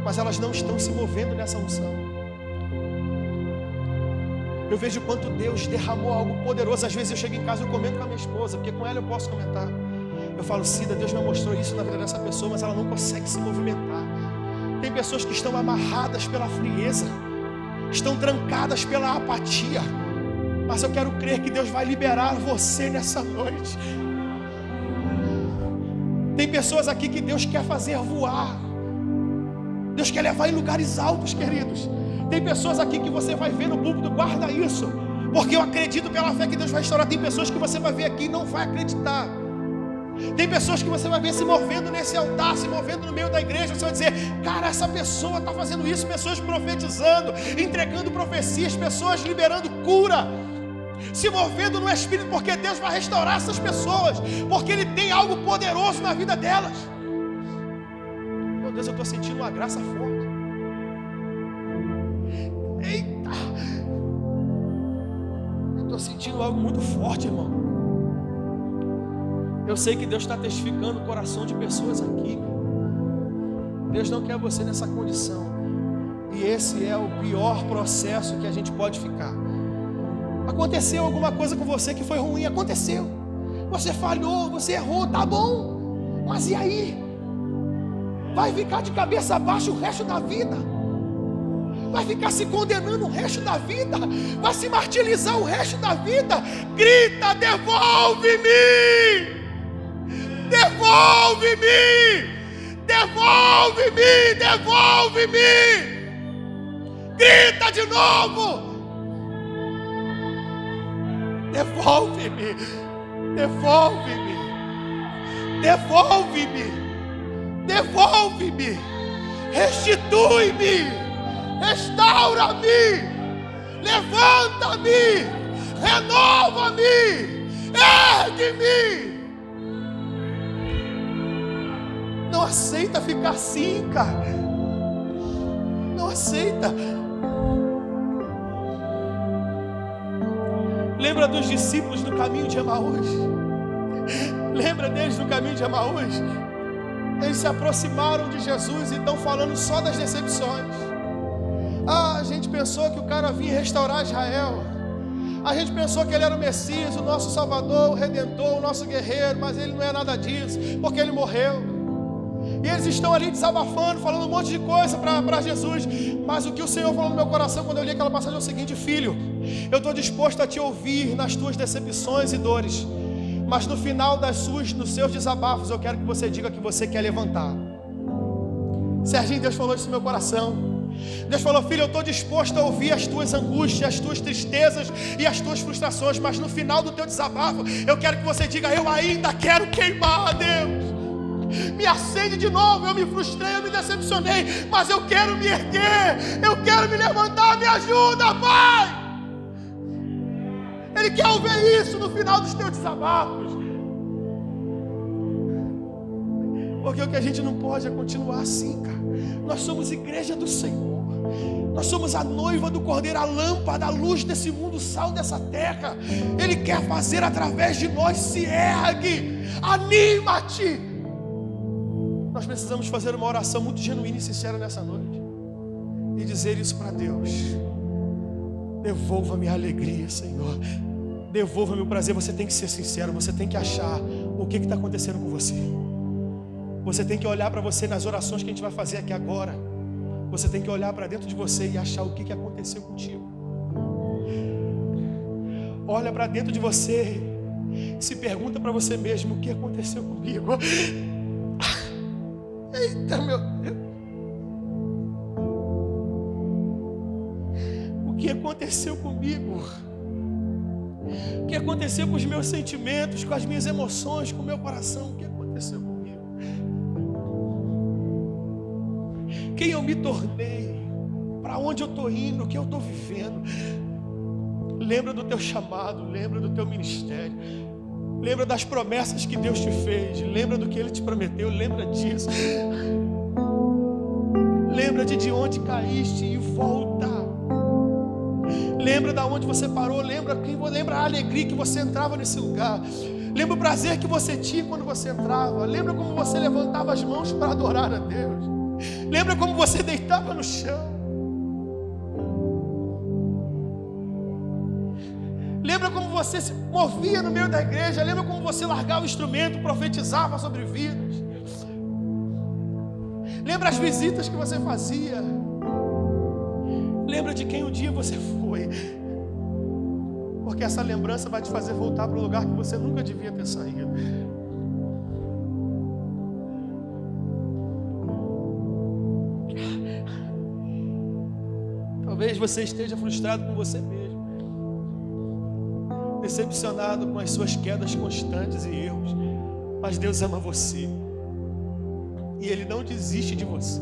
mas elas não estão se movendo nessa unção. Eu vejo o quanto Deus derramou algo poderoso. Às vezes eu chego em casa e eu comento com a minha esposa, porque com ela eu posso comentar. Eu falo: Cida, Deus me mostrou isso na vida dessa pessoa, mas ela não consegue se movimentar. Tem pessoas que estão amarradas pela frieza, estão trancadas pela apatia, mas eu quero crer que Deus vai liberar você nessa noite. Tem pessoas aqui que Deus quer fazer voar, Deus quer levar em lugares altos, queridos. Tem pessoas aqui que você vai ver no púlpito, guarda isso, porque eu acredito pela fé que Deus vai restaurar. Tem pessoas que você vai ver aqui e não vai acreditar. Tem pessoas que você vai ver se movendo nesse altar, se movendo no meio da igreja. Você vai dizer: cara, essa pessoa está fazendo isso. Pessoas profetizando, entregando profecias, pessoas liberando cura, se movendo no Espírito, porque Deus vai restaurar essas pessoas, porque Ele tem algo poderoso na vida delas. Meu Deus, eu estou sentindo uma graça forte. Eita, eu estou sentindo algo muito forte, irmão. Eu sei que Deus está testificando o coração de pessoas aqui. Deus não quer você nessa condição. E esse é o pior processo que a gente pode ficar. Aconteceu alguma coisa com você que foi ruim, aconteceu. Você falhou, você errou, tá bom. Mas e aí? Vai ficar de cabeça baixa o resto da vida? Vai ficar se condenando o resto da vida? Vai se martirizar o resto da vida? Grita, devolve-me! Devolve-me! Devolve-me! Devolve-me! Grita de novo! Devolve-me! Devolve-me! Devolve-me! Devolve-me! Restitui-me! Restaura-me! Levanta-me! Renova-me! Ergue-me! Não aceita ficar assim, cara. Não aceita. Lembra dos discípulos do caminho de Emaús? Lembra deles no caminho de Emaús? Eles se aproximaram de Jesus e estão falando só das decepções. A gente pensou que o cara vinha restaurar Israel. A gente pensou que ele era o Messias, o nosso Salvador, o Redentor, o nosso guerreiro, mas ele não é nada disso, porque ele morreu. E eles estão ali desabafando, falando um monte de coisa para Jesus. Mas o que o Senhor falou no meu coração quando eu li aquela passagem é o seguinte: filho, eu estou disposto a te ouvir nas tuas decepções e dores, mas no final dos seus desabafos eu quero que você diga que você quer levantar. Serginho, Deus falou isso no meu coração. Deus falou: filho, eu estou disposto a ouvir as tuas angústias, as tuas tristezas e as tuas frustrações, mas no final do teu desabafo eu quero que você diga: eu ainda quero queimar a Deus. Me acende de novo, eu me frustrei, eu me decepcionei, mas eu quero me erguer, eu quero me levantar, me ajuda, Pai. Ele quer ouvir isso no final dos teus desabafos. Porque o que a gente não pode é continuar assim, cara. Nós somos igreja do Senhor. Nós somos a noiva do Cordeiro, a lâmpada, a luz desse mundo, o sal dessa terra. Ele quer fazer através de nós. Se ergue, anima-te. Nós precisamos fazer uma oração muito genuína e sincera nessa noite e dizer isso para Deus: devolva-me a alegria, Senhor. Devolva-me o prazer. Você tem que ser sincero, você tem que achar o que está acontecendo com você. Você tem que olhar para você nas orações que a gente vai fazer aqui agora. Você tem que olhar para dentro de você e achar o que aconteceu contigo. Olha para dentro de você, se pergunta para você mesmo: o que aconteceu comigo? Eita, meu Deus. O que aconteceu comigo? O que aconteceu com os meus sentimentos, com as minhas emoções, com o meu coração? O que aconteceu comigo? Quem eu me tornei? Para onde eu estou indo? O que eu estou vivendo? Lembra do teu chamado, lembra do teu ministério. Lembra das promessas que Deus te fez. Lembra do que Ele te prometeu. Lembra disso. Lembra de onde caíste e volta. Lembra de onde você parou. Lembra a alegria que você entrava nesse lugar. Lembra o prazer que você tinha quando você entrava. Lembra como você levantava as mãos para adorar a Deus. Lembra como você deitava no chão. Lembra como você se movia no meio da igreja. Lembra como você largava o instrumento, profetizava sobre vidas. Lembra as visitas que você fazia. Lembra de quem um dia você foi. Porque essa lembrança vai te fazer voltar para o lugar que você nunca devia ter saído. Talvez você esteja frustrado com você mesmo, decepcionado com as suas quedas constantes e erros, mas Deus ama você e Ele não desiste de você.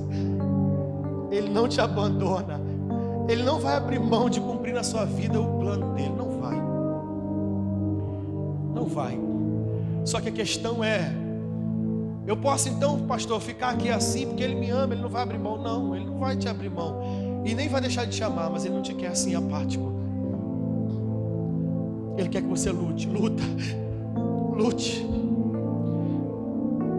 Ele não te abandona. Ele não vai abrir mão de cumprir na sua vida o plano dele. Não vai. Não vai. Só que a questão é: eu posso então, pastor, ficar aqui assim porque Ele me ama, Ele não vai abrir mão. Não, Ele não vai te abrir mão e nem vai deixar de te amar, mas Ele não te quer assim apático. Ele quer que você lute. Lute.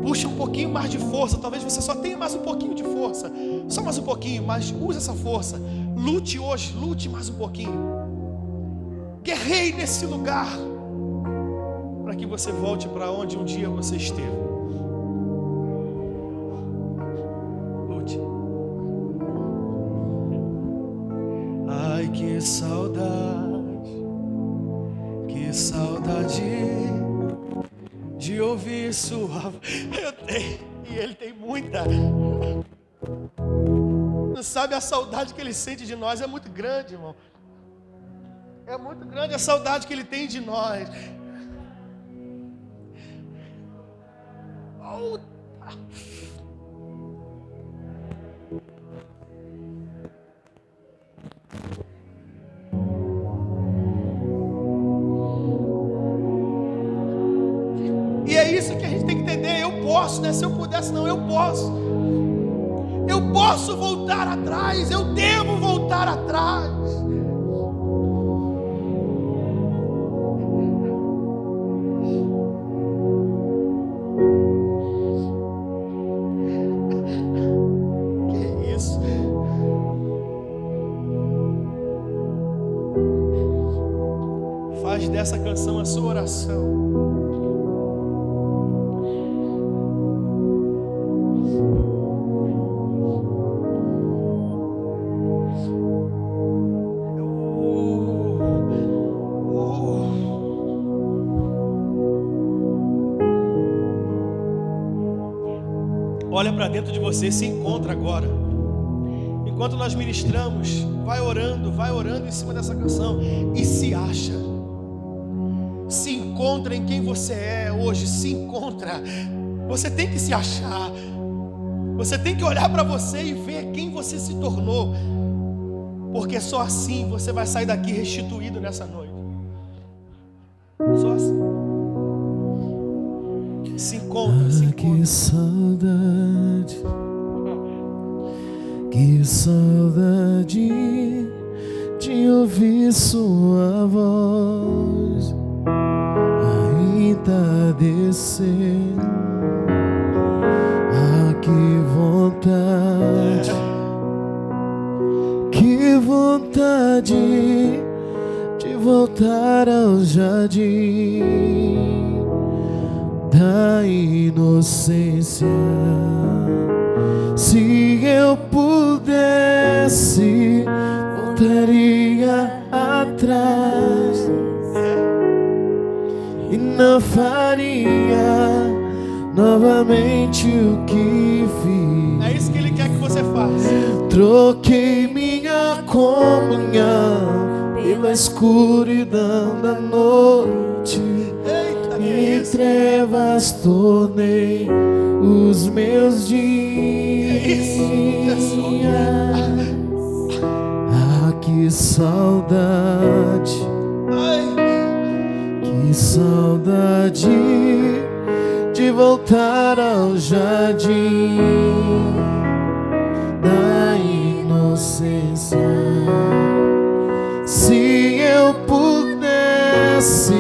Puxe um pouquinho mais de força. Talvez você só tenha mais um pouquinho de força. Só mais um pouquinho, mas use essa força. Lute hoje, lute mais um pouquinho. Guerreie nesse lugar, para que você volte para onde um dia você esteve. Lute. Ai, que saudade de ouvir sua voz. Eu tenho, e ele tem muita. Não sabe a saudade que ele sente de nós, é muito grande, irmão. É muito grande a saudade que ele tem de nós. E é isso que a gente tem que entender. Eu posso, né? Se eu pudesse, não, eu posso. Eu posso voltar atrás. Eu devo voltar atrás. Que isso? Faz dessa canção a sua oração. Olha para dentro de você, se encontra agora. Enquanto nós ministramos, vai orando em cima dessa canção e se acha. Se encontra em quem você é hoje, se encontra. Você tem que se achar. Você tem que olhar para você e ver quem você se tornou. Porque só assim você vai sair daqui restituído nessa noite. Só assim. Se encontra, se encontra. Que saudade de ouvir sua voz ainda descer. Ah, que vontade de voltar ao jardim da inocência. Se eu pudesse, voltaria atrás e não faria novamente o que fiz. É isso que ele quer que você faça. Troquei minha comunhão pela escuridão da noite. Em trevas tornei os meus dias. Ah, que saudade, que saudade de voltar ao jardim da inocência. Se eu pudesse,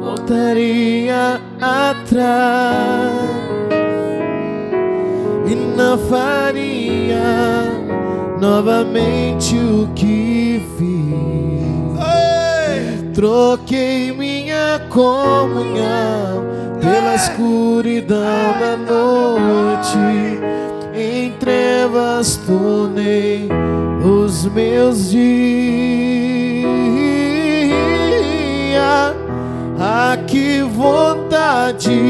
voltaria atrás e não faria novamente o que fiz. Troquei minha comunhão pela escuridão da noite. Em trevas tornei os meus dias. Ah, que vontade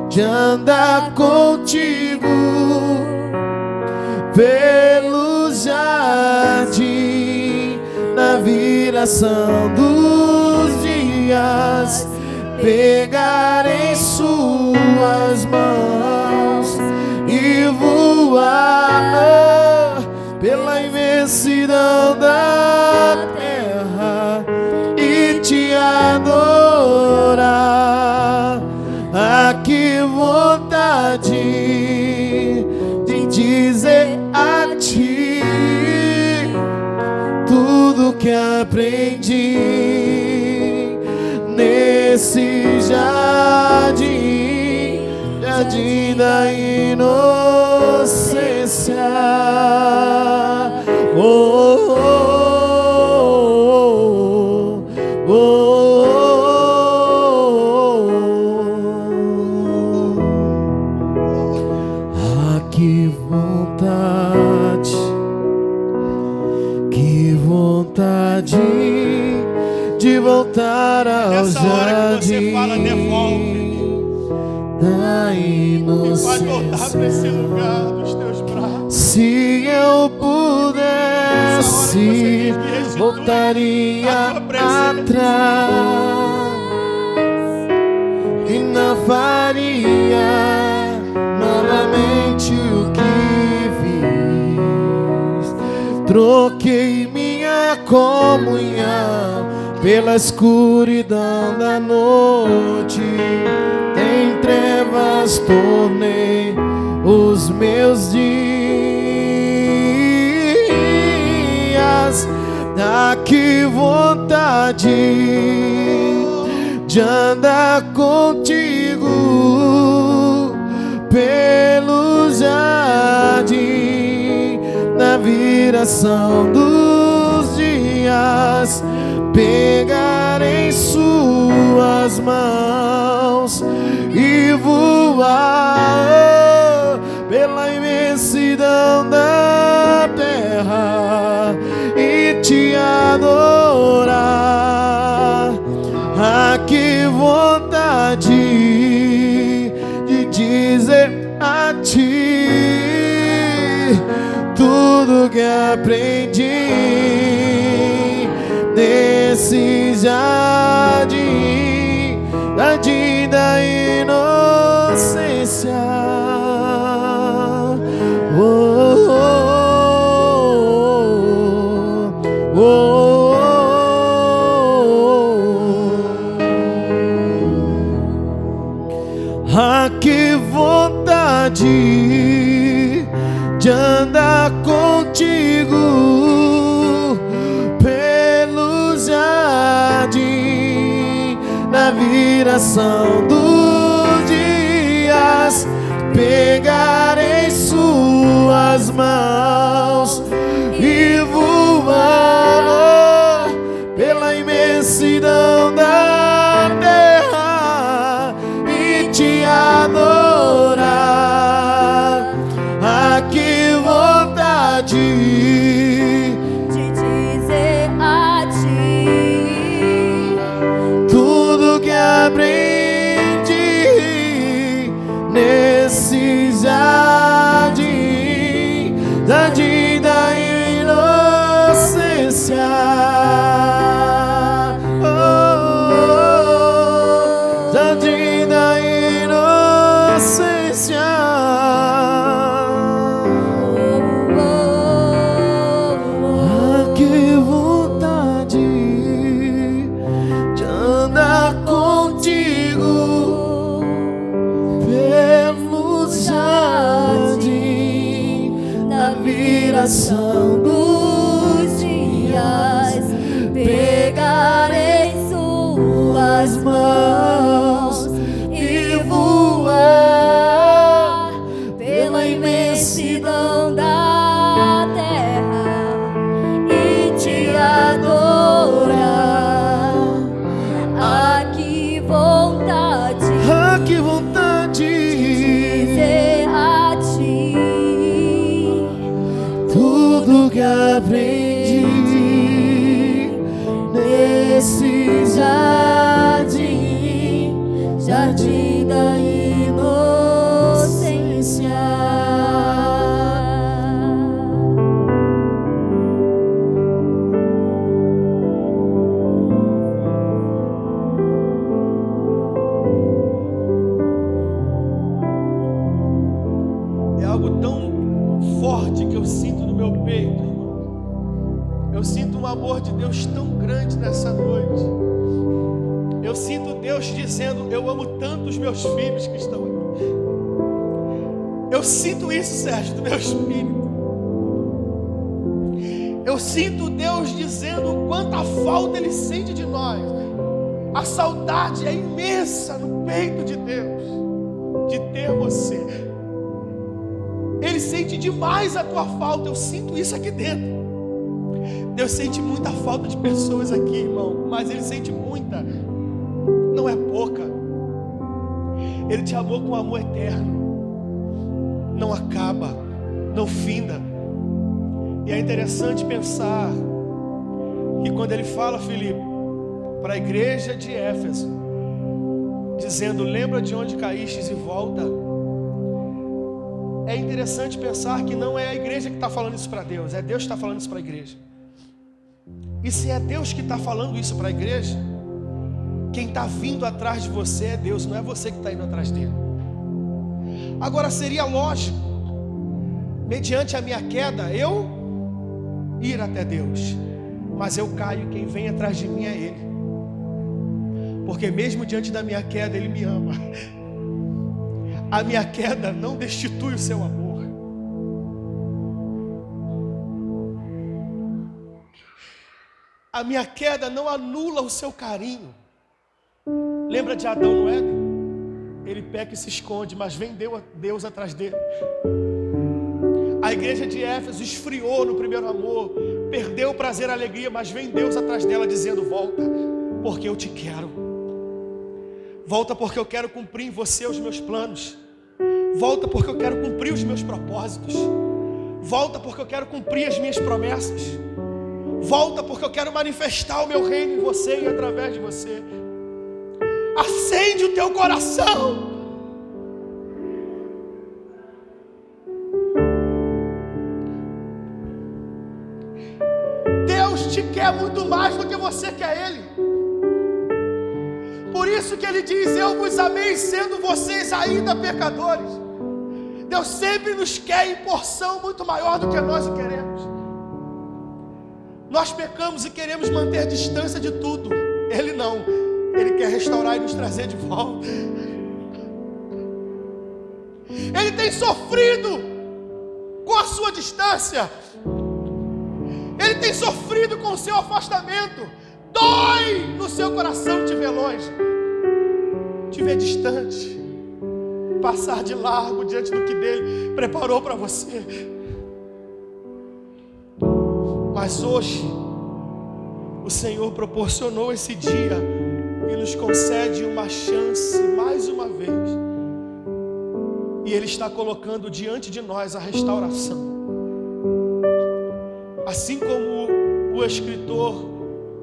de andar contigo pelo jardim, na viração dos dias, pegar em suas mãos e voar pela imensidão da terra e te adorar. Ah, que vontade de dizer a ti tudo que que aprendi nesse jardim, jardim da inocência. Oh, oh, oh, oh. Ah, que vontade de voltar ao Nessa hora que você jardim fala, devolve. da E vai voltar para esse inocência. lugar dos teus braços. Se eu pudesse, voltaria atrás e não faria novamente o que fiz. Troquei minha comunhão pela escuridão da noite. Em trevas tornei os meus dias. Ah, que vontade de andar contigo pelo jardim, na viração dos dias, pegar em suas mãos e voar pela imensidão da terra e te adorar. Ah, que vontade de dizer a ti tudo que aprendi nesse jardim, jardim da inocência. Oh, oh, oh, oh, oh. Ah, que vontade de andar contigo pelo jardim, na viração dos dias, pegar em suas mãos e voar pela imensidão da terra e te adorar. Ah, que vontade de dizer a ti tudo que aprendi nesse jardim, jardim da inocência. Oh, oh, jardim da inocência. Ah, que vontade de andar contigo pelo jardim, na viração dos dias, pegar em suas mãos e voar pela imensidão da terra e te adorar. Ah, que vontade de dizer a ti tudo que aprendi nesse jardim, jardim da inocência. É algo tão forte que eu sinto no meu peito, irmão. Eu sinto um amor de Deus tão grande nessa noite. Eu sinto Deus dizendo: eu amo tanto os meus filhos que estão aqui. Eu sinto isso, Sérgio, do meu espírito. Eu sinto Deus dizendo o quanta falta Ele sente de nós. A saudade é imensa no peito de Deus, de ter você. Ele sente demais a tua falta, eu sinto isso aqui dentro. Deus sente muita falta de pessoas aqui, irmão, mas Ele sente muita, não é pouca. Ele te amou com amor eterno, não acaba, não finda. E é interessante pensar que quando Ele fala, Filipe, para a igreja de Éfeso, dizendo, lembra de onde caístes e volta. É interessante pensar que não é a igreja que está falando isso para Deus, é Deus que está falando isso para a igreja. E se é Deus que está falando isso para a igreja, quem está vindo atrás de você é Deus, não é você que está indo atrás dele. Agora seria lógico, mediante a minha queda, eu ir até Deus, mas eu caio, quem vem atrás de mim é Ele. Porque mesmo diante da minha queda, Ele me ama. A minha queda não destitui o seu amor. A minha queda não anula o seu carinho. Lembra de Adão no Éden? Ele peca e se esconde, mas vem Deus atrás dele. A igreja de Éfeso esfriou no primeiro amor, perdeu o prazer e a alegria, mas vem Deus atrás dela dizendo, volta, porque eu te quero. Volta porque eu quero cumprir em você os meus planos. Volta porque eu quero cumprir os meus propósitos. Volta porque eu quero cumprir as minhas promessas. Volta porque eu quero manifestar o meu reino em você e através de você. Acende o teu coração. Deus te quer muito mais do que você quer Ele. Por isso que Ele diz, eu vos amei sendo vocês ainda pecadores. Deus sempre nos quer em porção muito maior do que nós o queremos. Nós pecamos e queremos manter distância de tudo. Ele não, Ele quer restaurar e nos trazer de volta. Ele tem sofrido com a sua distância. Ele tem sofrido com o seu afastamento. Dói no seu coração te ver longe, te ver distante, passar de largo diante do que Dele preparou para você. Mas hoje o Senhor proporcionou esse dia e nos concede uma chance mais uma vez. E Ele está colocando diante de nós a restauração. Assim como o escritor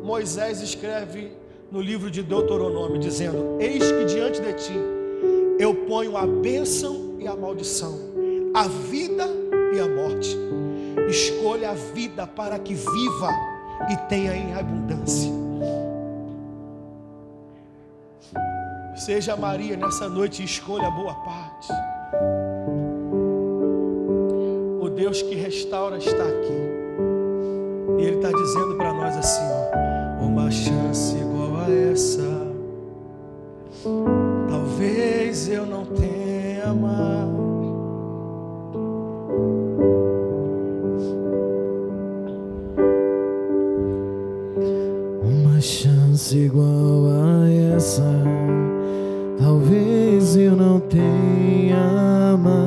Moisés escreve no livro de Deuteronômio, dizendo, eis que diante de ti eu ponho a bênção e a maldição, a vida e a morte. Escolha a vida para que viva e tenha em abundância. Seja Maria nessa noite e escolha a boa parte. O Deus que restaura está aqui. E Ele está dizendo para nós assim, ó, uma chance igual a essa, talvez eu não tenha mais. Uma chance igual a essa, talvez eu não tenha mais.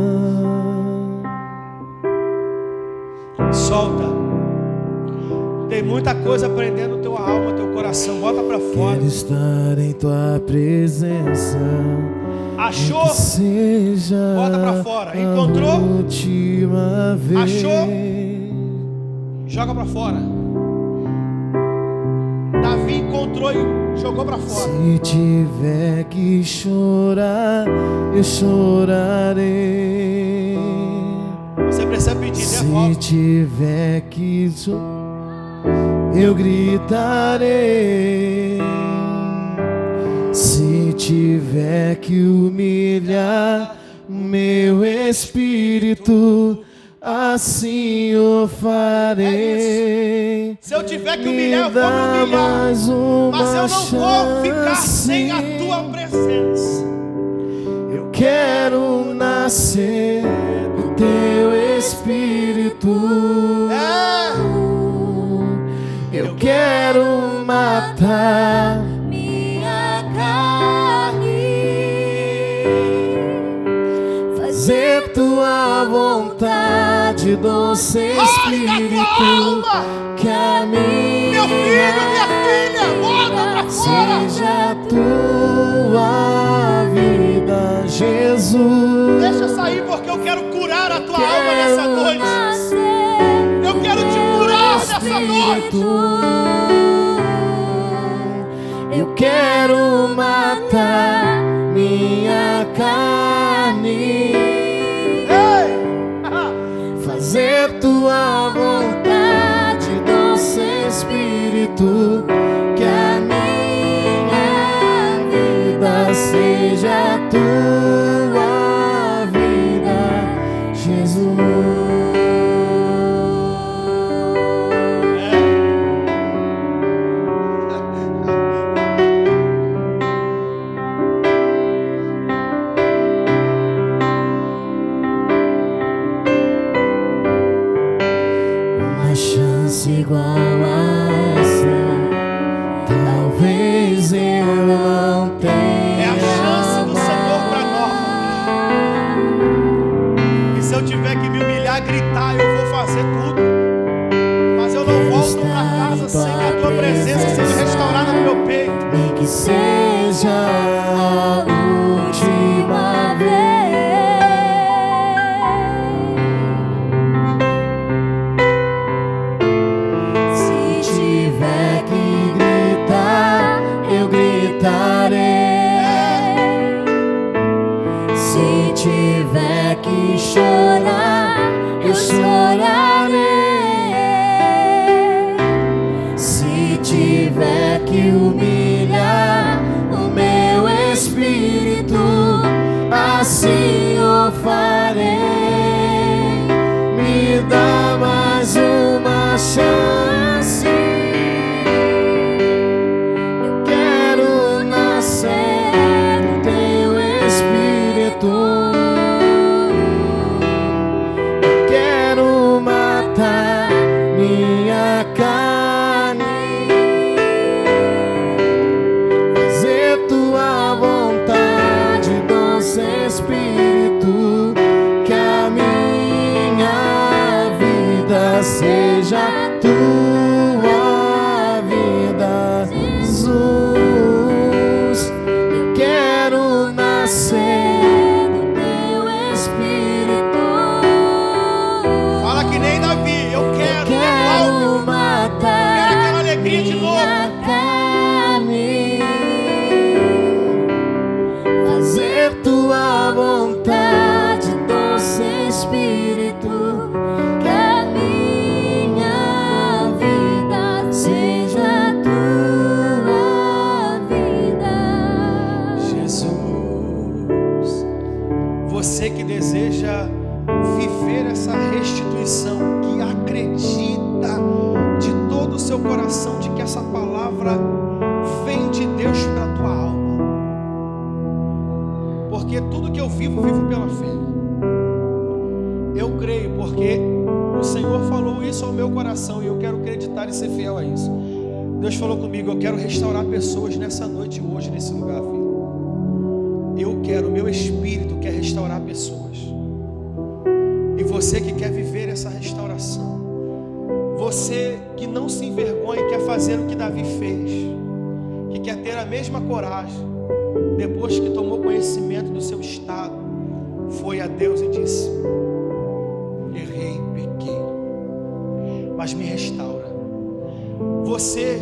Solta. Tem muita coisa prendendo tua alma, teu coração. Bota pra fora. Quero estar em tua presença. Achou? Seja bota pra fora. Encontrou? a última vez. Achou? Joga pra fora. Davi encontrou e jogou pra fora. Se tiver que chorar, eu chorarei. Você precisa pedir, Se devolve. tiver que chorar, eu gritarei. Se tiver que humilhar meu espírito, assim o farei. Se eu tiver que humilhar, eu vou me humilhar. Mais uma Mas eu não vou ficar chance. sem a tua presença. Eu quero nascer do teu espírito. É. Eu quero matar minha carne, fazer tua vontade, doce Espírito, que a minha Meu filho, minha filha, volta pra fora. seja tua vida, Jesus. Deixa eu sair porque eu quero curar a tua alma nessa noite. Eu quero te curar nessa noite. Eu quero matar minha carne, Ei! fazer tua vontade, doce Espírito, que a minha vida seja tua vida, Jesus. Uma chance igual a essa, talvez eu não tenha. É a chance do Senhor para nós. E se eu tiver que me humilhar, gritar, eu vou fazer tudo. Mas eu não volto para casa sem a tua presença sendo restaurada no meu peito. Nem que seja a última vez. Se tiver que gritar, eu gritarei. Se tiver que chorar, eu chorarei. Se tiver que humilhar o meu espírito, assim o farei. Me dá mais uma chance. Eu quero nascer no teu espírito. Eu quero matar minha carne, fazer tua vontade, doce Espírito, que a minha vida seja tua vida, Jesus. Eu quero nascer no teu Espírito. Fala que nem Davi, eu quero, Quero devolve. matar Quero aquela alegria de novo. minha carne, fazer tua vontade, doce Espírito, que a minha vida seja tua vida. Jesus, você que deseja viver essa restituição, que acredita de todo o seu coração de que essa palavra vem de Deus para a tua alma, porque tudo que eu vivo, vivo pela fé. Eu creio porque o Senhor falou isso ao meu coração e eu quero acreditar e ser fiel a isso. Deus falou comigo, eu quero restaurar pessoas nessa noite, hoje, nesse lugar, filho. Eu quero, meu espírito quer restaurar pessoas. E você que quer viver essa restauração, você que não se envergonha e quer fazer o que Davi fez, que quer ter a mesma coragem, depois que tomou conhecimento do seu estado, foi a Deus e disse: errei, pequei, mas me restaura. Você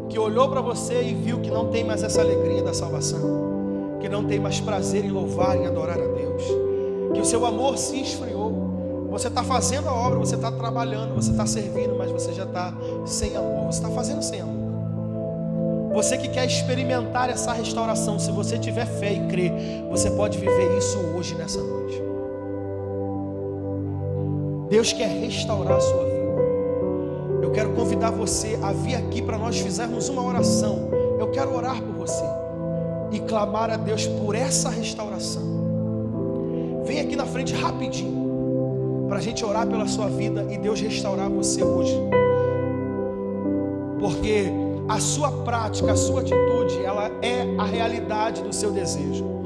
que olhou para você e viu que não tem mais essa alegria da salvação, que não tem mais prazer em louvar e adorar a Deus, que o seu amor se esfriou. Você está fazendo a obra, você está trabalhando, você está servindo, mas você já está sem amor, você está fazendo sem amor. Você que quer experimentar essa restauração, se você tiver fé e crer, você pode viver isso hoje, nessa noite. Deus quer restaurar a sua vida. Eu quero convidar você a vir aqui para nós fizermos uma oração. Eu quero orar por você e clamar a Deus por essa restauração. Vem aqui na frente rapidinho, para a gente orar pela sua vida e Deus restaurar você hoje. porque a sua prática, a sua atitude, ela é a realidade do seu desejo.